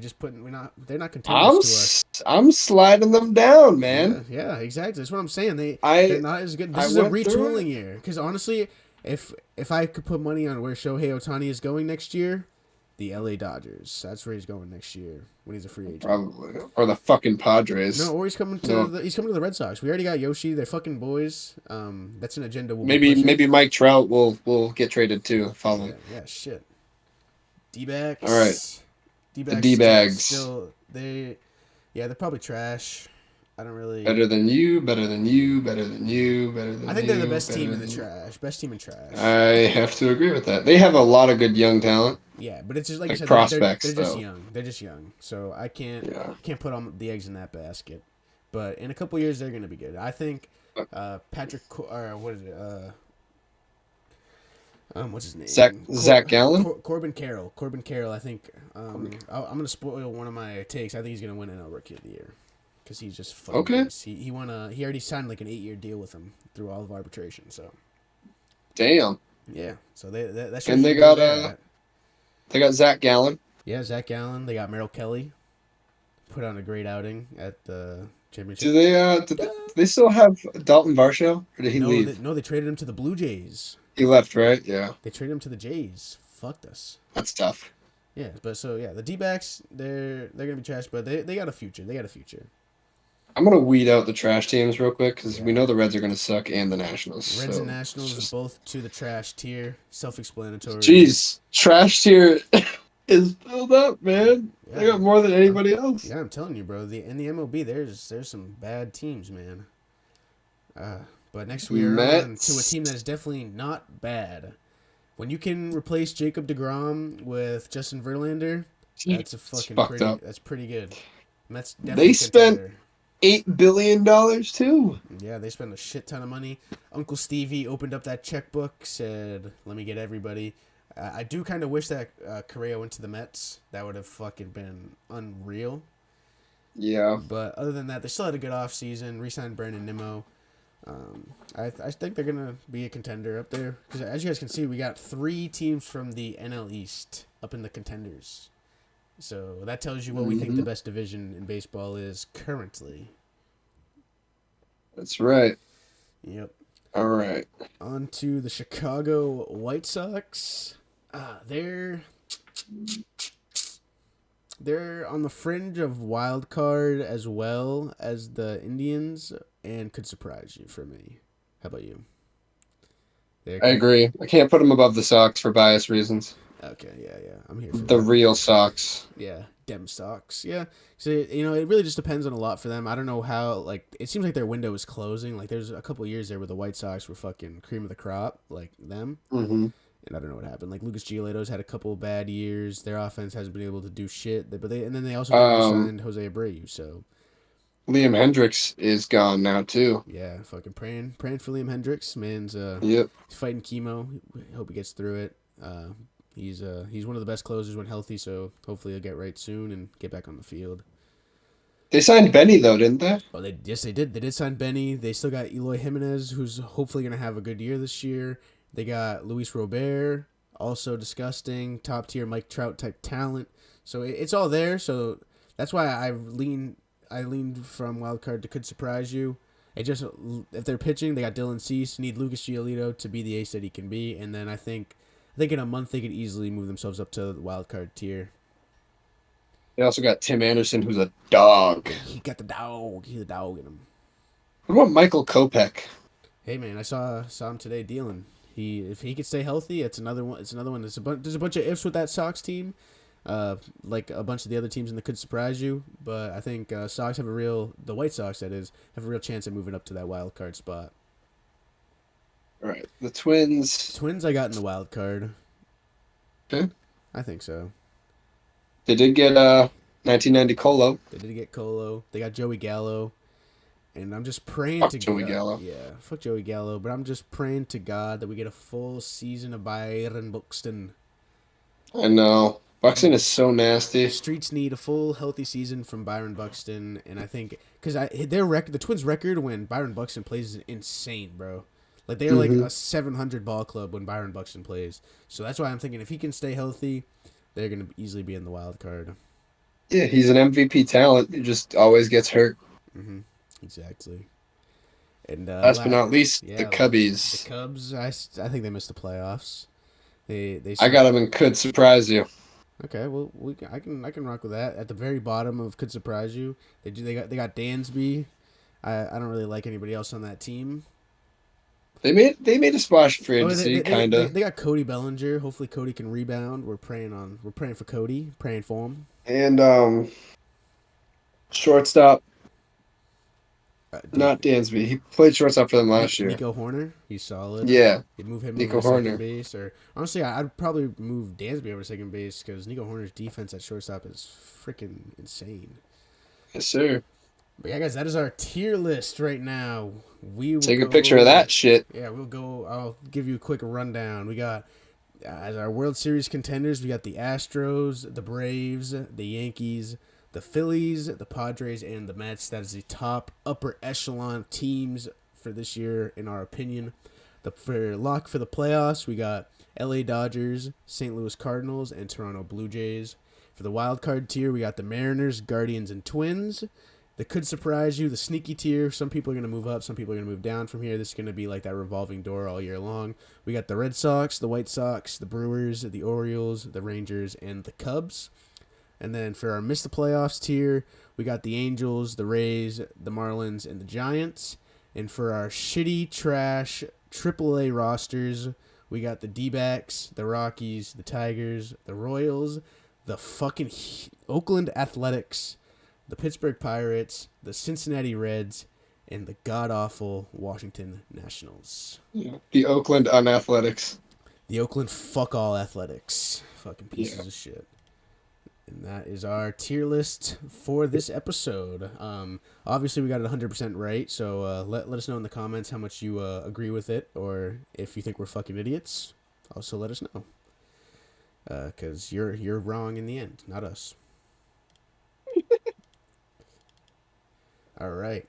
contenders to us. I'm sliding them down, man. Yeah, exactly. That's what I'm saying. They're not as good. This is a retooling year. Because honestly, if I could put money on where Shohei Ohtani is going next year, the LA Dodgers. That's where he's going next year when he's a free agent. Probably. Or the fucking Padres. No, or he's coming to the Red Sox. We already got Yoshi. They're fucking boys. That's an agenda. Maybe Mike Trout will get traded too. Following. Yeah, shit. D-backs. All right. D-backs. The D-bags. Still, they're probably trash. I don't really. Better than you. I think they're the best team in the trash. Best team in trash. I have to agree with that. They have a lot of good young talent. Yeah, but it's just like you said, prospects. They're just young. They're just young. So I can't put all the eggs in that basket. But in a couple years, they're gonna be good. I think Patrick. Or what is it? What's his name? Zach Gallen? Corbin Carroll. I think. I'm gonna spoil one of my takes. I think he's gonna win NL Rookie of the Year. Because he's just fucking nice. He already signed like an 8-year deal with him through all of arbitration. So, damn. Yeah. So they got Zach Gallen. Yeah, Zach Gallen. They got Merrill Kelly. Put on a great outing at the championship. Do they still have Dalton Varsho? Or did he leave? They traded him to the Blue Jays. He left, right? Yeah. They traded him to the Jays. Fucked us. That's tough. Yeah, but so yeah, the D-backs they're gonna be trash, but they got a future. They got a future. I'm gonna weed out the trash teams real quick because we Yeah, know the Reds are gonna suck and the Nationals. Reds and So it's Nationals just, both to the trash tier. Self-explanatory. jeez, trash tier is filled up, man. They Yeah, got more than I'm, anybody else. yeah, I'm telling you, bro. In the MLB, there's some bad teams, man. But next we are on to a Mets. team that is definitely not bad. When you can replace Jacob DeGrom with Justin Verlander, that's a It's fucking fucked pretty. up. That's pretty good. Mets They definitely spent contender. $8 billion too. Yeah, they spend a shit ton of money. Uncle Stevie opened up that checkbook, said, "Let me get everybody." I do kind of wish that Correa went to the Mets. That would have fucking been unreal. Yeah, But other than that, they still had a good offseason. Re-signed Brandon Nimmo. I think they're gonna be a contender up there because as you guys can see, we got 3 teams from the NL East up in the contenders. So that tells you what we think the best division in baseball is currently. that's right. Yep. All right. On to the Chicago White Sox. They're on the fringe of wild card as well as the Indians and could surprise you for me. How about you? I agree. I can't put them above the Sox for bias reasons. Okay, yeah. I'm here for The that. real Sox. Yeah, Dem Sox. Yeah. So, it really just depends on a lot for them. I don't know how, like, it seems like their window is closing. Like, there's a couple of years there where the White Sox were fucking cream of the crop, like them. Mm-hmm. And I don't know what happened. Like, Lucas Giolito's had a couple of bad years. Their offense hasn't been able to do shit. And then they also just re-signed Jose Abreu. So, Liam Hendricks is gone now too. yeah, fucking praying for Liam Hendricks. Man's Yep. he's fighting chemo. Hope he gets through it. He's one of the best closers when healthy, so hopefully he'll get right soon and get back on the field. They signed Benny though, didn't they? Oh, they did. They did sign Benny. They still got Eloy Jimenez, who's hopefully gonna have a good year this year. They got Luis Robert, also disgusting, top tier Mike Trout type talent. So it's all there. So that's why I leaned from wild card to could surprise you. It just if they're pitching, they got Dylan Cease, need Lucas Giolito to be the ace that he can be, and then I think in a month they could easily move themselves up to the wild card tier. They also got Tim Anderson, who's a dog. He got the dog. He's the dog in him. What about Michael Kopech? Hey man, I saw him today dealing. If he could stay healthy, it's another one. There's a bunch of ifs with that Sox team, like a bunch of the other teams, and that could surprise you. But I think the White Sox that is, have a real chance at moving up to that wild card spot. All right, the Twins. Twins, I got in the wild card. Okay. I think so. They did get 1990 Colo. They did get Colo. They got Joey Gallo. And I'm just praying Fuck to Joey God. Gallo. Yeah, fuck Joey Gallo. But I'm just praying to God that we get a full season of Byron Buxton. I know. Buxton is so nasty. The streets need a full healthy season from Byron Buxton, and I think because the Twins' record when Byron Buxton plays is insane, bro. Like they're like a 700 ball club when Byron Buxton plays. So that's why I'm thinking if he can stay healthy, they're gonna easily be in the wild card. Yeah, he's an MVP talent. He just always gets hurt. Mm-hmm. Exactly. And last but not least, the Cubbies. The Cubs, I think they missed the playoffs. I got them and could surprise you. Okay, well I can rock with that. At the very bottom of could surprise you. They got Dansby. I don't really like anybody else on that team. They made a splash free agency, kind of. They got Cody Bellinger. Hopefully Cody can rebound. We're praying for Cody, praying for him. And shortstop. Not Dansby. He played shortstop for them last year. Nico Horner, he's solid. Yeah, You'd move him Nico over to Horner. second base, or honestly, I'd probably move Dansby over to second base because Nico Horner's defense at shortstop is freaking insane. Yes, sir. But yeah, guys, that is our tier list right now. We will Take a picture of that shit. Yeah, we'll go. I'll give you a quick rundown. We got as our World Series contenders, we got the Astros, the Braves, the Yankees, the Phillies, the Padres, and the Mets. That is the top upper echelon teams for this year, in our opinion. For lock for the playoffs, we got LA Dodgers, St. Louis Cardinals, and Toronto Blue Jays. For the wild card tier, we got the Mariners, Guardians, and Twins. that could surprise you. The sneaky tier. Some people are going to move up. Some people are going to move down from here. This is going to be like that revolving door all year long. We got the Red Sox, the White Sox, the Brewers, the Orioles, the Rangers, and the Cubs. And then for our miss the playoffs tier, we got the Angels, the Rays, the Marlins, and the Giants. And for our shitty trash AAA rosters, we got the D-backs, the Rockies, the Tigers, the Royals, the fucking Oakland Athletics, the Pittsburgh Pirates, the Cincinnati Reds, and the god-awful Washington Nationals. The Oakland Unathletics. The Oakland fuck-all Athletics. Fucking pieces of shit. And that is our tier list for this episode. Obviously, we got it 100% right, so let us know in the comments how much you agree with it, or if you think we're fucking idiots. Also, let us know. Because you're wrong in the end, not us. All right.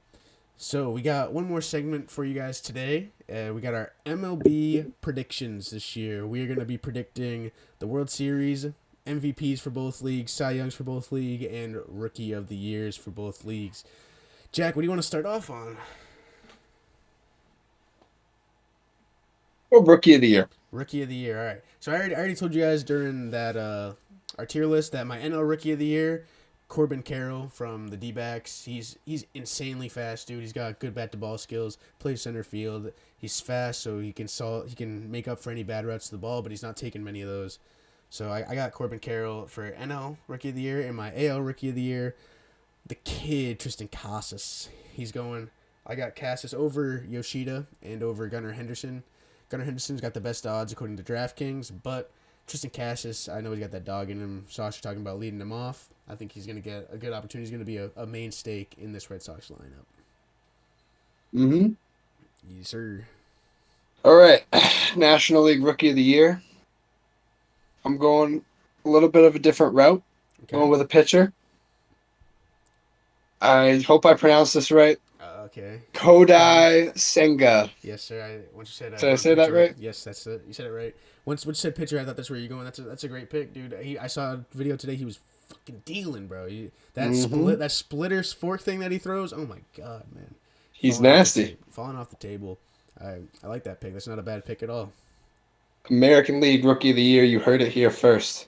So we got one more segment for you guys today. We got our MLB predictions this year. We are going to be predicting the World Series, MVPs for both leagues, Cy Youngs for both leagues, and Rookie of the Years for both leagues. Jack, what do you want to start off on? Oh, Rookie of the Year. Rookie of the Year, all right. So I already told you guys during that our tier list that my NL Rookie of the Year, Corbin Carroll from the D-backs. He's insanely fast, dude. He's got good bat-to-ball skills, plays center field. He's fast, so he can make up for any bad routes to the ball, but he's not taking many of those. So I got Corbin Carroll for NL Rookie of the Year. And my AL Rookie of the Year, the kid, Tristan Casas. I got Casas over Yoshida and over Gunnar Henderson. Gunnar Henderson's got the best odds according to DraftKings, but Tristan Casas, I know he's got that dog in him. Sasha talking about leading him off. I think he's going to get a good opportunity. He's going to be a mainstay in this Red Sox lineup. Mm-hmm. Yes, sir. All right. National League Rookie of the Year. I'm going a little bit of a different route. Okay. Going with a pitcher. I hope I pronounced this right. Okay. Kodai Senga. Yes, sir. Once you said, did I say that right? Yes, that's it. You said it right. Once you said pitcher, I thought that's where you're going. That's a great pick, dude. I saw a video today. He was fucking dealing, bro. That splitter fork thing that he throws. Oh my god, man. He's nasty. Falling off the table. I like that pick. That's not a bad pick at all. American League Rookie of the Year. You heard it here first.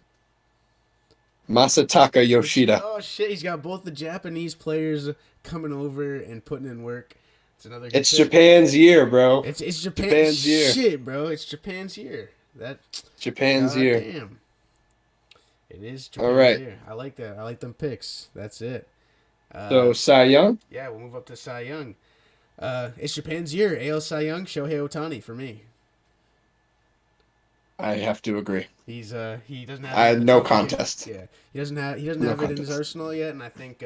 Masataka Yoshida. Oh shit, he's got both the Japanese players coming over and putting in work. It's another good It's pick. Japan's year, bro. It's Japan's year. Shit, bro. It's Japan's year. Japan's year. Damn. It is Japan's year. I like that. I like them picks. That's it. So Cy Young? Yeah, we'll move up to Cy Young. It's Japan's year. AL Cy Young, Shohei Ohtani for me. I have to agree. He doesn't have. I had no contest. Yeah, he doesn't have it in his arsenal yet, and I think.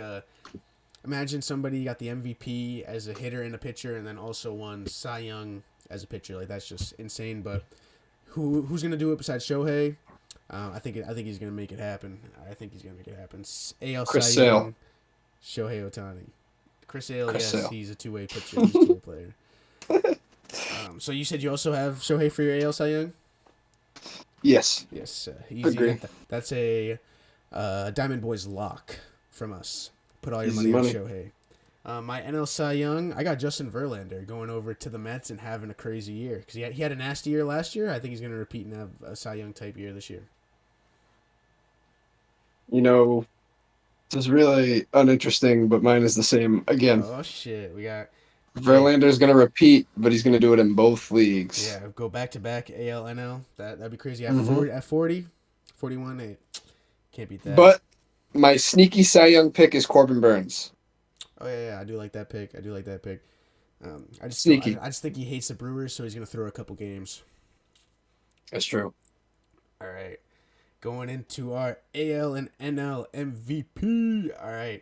Imagine somebody got the MVP as a hitter and a pitcher, and then also won Cy Young as a pitcher. Like that's just insane. But who's gonna do it besides Shohei? I think he's gonna make it happen. AL Chris Cy Young, Sale. Shohei Ohtani. Chris Sale, Chris yes, Sale. he's a two-way pitcher. He's a two-way player. So you said you also have Shohei for your AL Cy Young? Yes. Yes, easy. Agree. That's a Diamond Boys lock from us. Put all your money on Shohei. My NL Cy Young, I got Justin Verlander going over to the Mets and having a crazy year. Because he had a nasty year last year. I think he's going to repeat and have a Cy Young type year this year. You know, this is really uninteresting, but mine is the same again. Oh, shit. We got... Verlander's going to repeat, but he's going to do it in both leagues. Yeah, go back-to-back AL, NL. That'd be crazy. At 40, 41, can't beat that. But my sneaky Cy Young pick is Corbin Burns. Oh, yeah, I do like that pick. I just Sneaky. I just think he hates the Brewers, so he's going to throw a couple games. That's true. All right. Going into our AL and NL MVP. All right.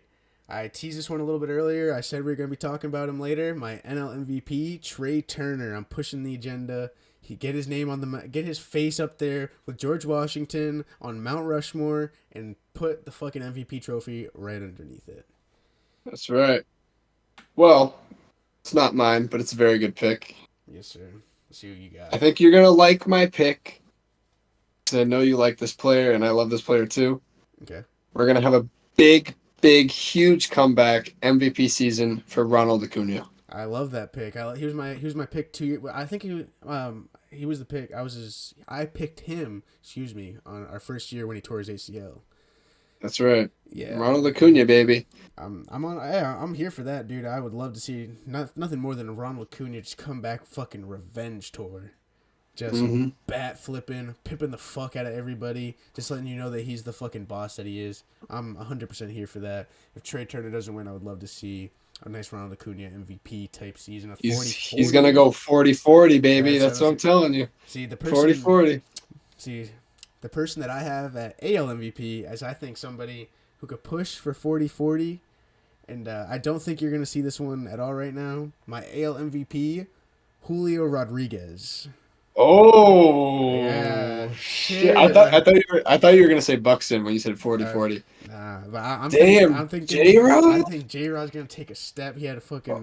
I teased this one a little bit earlier. I said we were going to be talking about him later. My NL MVP, Trey Turner. I'm pushing the agenda. Get his name on get his face up there with George Washington on Mount Rushmore and put the fucking MVP trophy right underneath it. That's right. Well, it's not mine, but it's a very good pick. Yes, sir. Let's see what you got. I think you're going to like my pick. I know you like this player, and I love this player too. Okay. We're going to have a big big, huge comeback MVP season for Ronald Acuna. I love that pick. He was my pick 2 years. I think he was the pick. I picked him. Excuse me, on our first year when he tore his ACL. That's right. Yeah, Ronald Acuna, baby. I'm here for that, dude. I would love to see nothing more than a Ronald Acuna just come back fucking revenge tour. Just bat flipping, pipping the fuck out of everybody, just letting you know that he's the fucking boss that he is. I'm 100% here for that. If Trey Turner doesn't win, I would love to see a nice Ronald Acuna MVP type season. He's going to go 40-40, baby. That's what I'm telling you. See, 40-40. See, the person that I have at AL MVP as I think somebody who could push for 40-40, and I don't think you're going to see this one at all right now. My AL MVP, Julio Rodriguez. Oh yeah, shit! I thought you were gonna say Buxton when you said 40-40. Nah, but I'm Damn, thinking J-Rod? I think J-Rod's gonna take a step. He had a fucking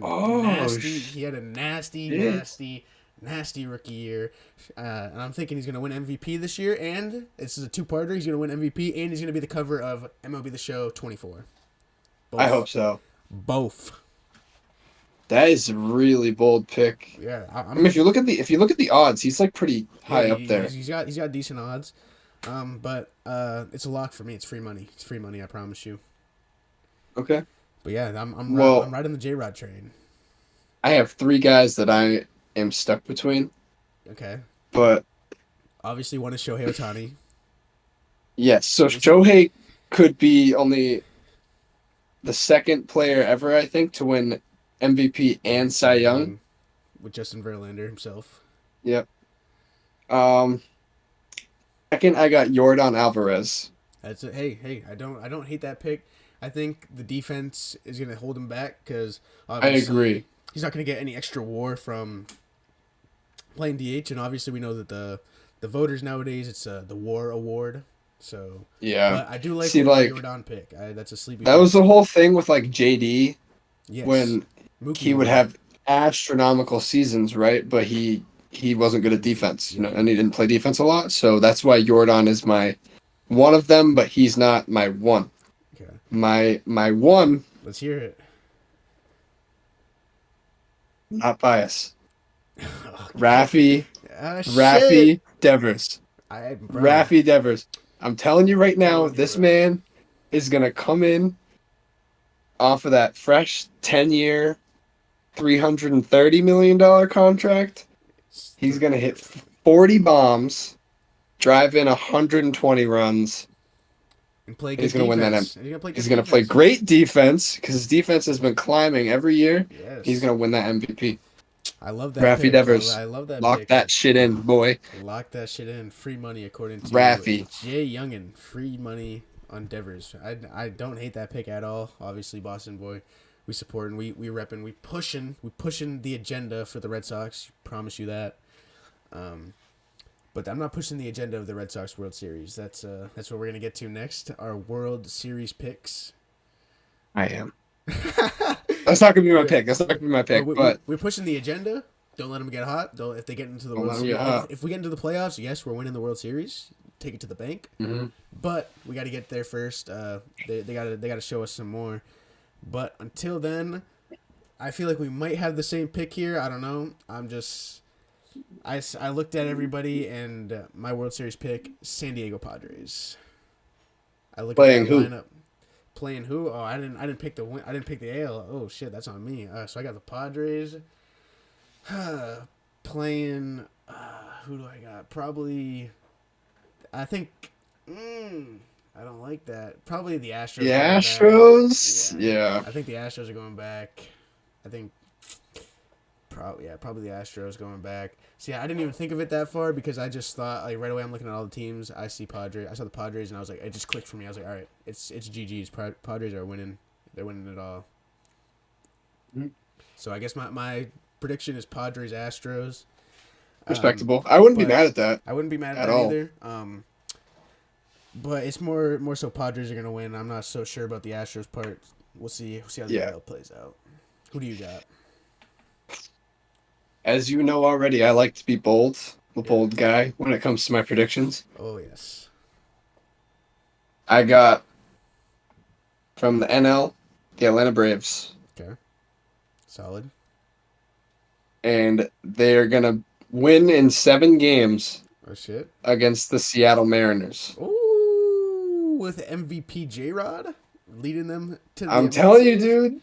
nasty rookie year, and I'm thinking he's gonna win MVP this year. And this is a two-parter. He's gonna win MVP, and he's gonna be the cover of MLB The Show 24. I hope so. Both. That is a really bold pick. Yeah, I mean, if you look at the odds, he's like pretty high up there. He's got decent odds, but it's a lock for me. It's free money. It's free money. I promise you. Okay. But yeah, I'm riding the J-Rod train. I have 3 guys that I am stuck between. Okay. But obviously, one is Shohei Ohtani. Yes, so Shohei could be only the second player ever, I think, to win MVP and Cy Young. With Justin Verlander himself. Yep. Second, I got Yordan Alvarez. That's it. Hey, I don't hate that pick. I think the defense is going to hold him back because I agree. He's not going to get any extra WAR from playing DH, and obviously we know that the voters nowadays it's the WAR award. So yeah, but I do like the Yordan pick. That's a sleepy. That was the whole thing with like JD. Yes. When he would have astronomical seasons, right? But he wasn't good at defense, you know, and he didn't play defense a lot. So that's why Yordan is my one of them, but he's not my one. Okay. My one. Let's hear it. Not bias. Oh, Rafi Devers. Rafi Devers. I'm telling you right now, this man is gonna come in off of that fresh 10-year, $330 million contract. He's going to hit 40 bombs, drive in 120 runs. And play good he's going to win that. He's going to play defense. Great defense because his defense has been climbing every year. Yes. He's going to win that MVP. I love that. Rafi Devers. I love that. Lock that shit in, boy. Lock that shit in. Free money according to Rafi. Jay Youngin. Free money on Devers. I don't hate that pick at all. Obviously, Boston boy, we support and we repping, we pushing the agenda for the Red Sox. Promise you that. But I'm not pushing the agenda of the Red Sox World Series. That's what we're gonna get to next. Our World Series picks. I am. That's not gonna be my pick. But we're pushing the agenda. Don't let them get hot. If they get into the World Series, if we get into the playoffs, yes, we're winning the World Series. Take it to the bank. Mm-hmm. But we got to get there first. They gotta show us some more. But until then, I feel like we might have the same pick here. I don't know. I looked at everybody and my World Series pick, San Diego Padres. I looked at the lineup. Playing who? Oh, I didn't pick the win. I didn't pick the AL. Oh shit, that's on me. So I got the Padres. Playing. Who do I got? Probably. I think. I don't like that. Probably the Astros. The Astros. Yeah. I think the Astros are going back. I think. Probably the Astros going back. See, I didn't even think of it that far because I just thought like right away I'm looking at all the teams. I saw the Padres and I was like, it just clicked for me. I was like, all right, it's GG's. Padres are winning. They're winning it all. Mm-hmm. So I guess my prediction is Padres Astros. Respectable. I wouldn't be mad at that. I wouldn't be mad at that either. But it's more so Padres are gonna win. I'm not so sure about the Astros part. We'll see how the AL plays out. Who do you got? As you know already, I like to be bold. I'm a bold guy when it comes to my predictions. Oh yes. I got from the NL, the Atlanta Braves. Okay. Solid. And they're going to win in 7 games Oh shit. against the Seattle Mariners. Ooh, with MVP J-Rod leading them to the I'm American telling you, Series. dude.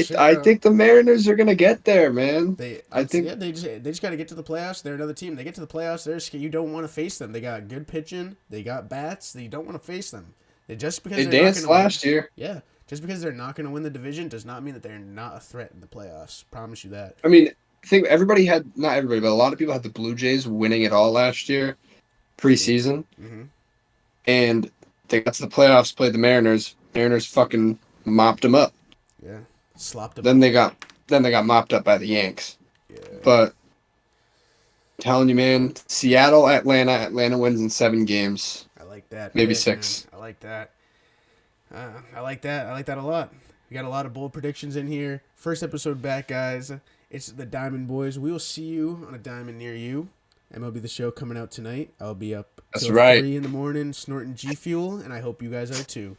Shit, I bro. think the Mariners are going to get there, man. I think They just got to get to the playoffs. They're another team. They get to the playoffs. You don't want to face them. They got good pitching. They got bats. You don't want to face them. Just because they they're not going danced to win. last year. Yeah, just because they're not going to win the division does not mean that they're not a threat in the playoffs. Promise you that. I mean, I think everybody had, not everybody, but a lot of people had the Blue Jays winning it all last year, preseason. Mm-hmm. And they got to the playoffs, played the Mariners. Mariners fucking mopped them up. Yeah, slopped them Then up. they got mopped up by the Yanks. Yeah. But telling you, man, Seattle, Atlanta. Atlanta wins in 7 games, I like that. maybe pick, 6. Man. I like that. I like that. I like that a lot. We got a lot of bold predictions in here. First episode back, guys. It's the Diamond Boys. We will see you on a diamond near you. MLB The Show coming out tonight. I'll be up That's till right. 3 in the morning snorting G Fuel, and I hope you guys are too.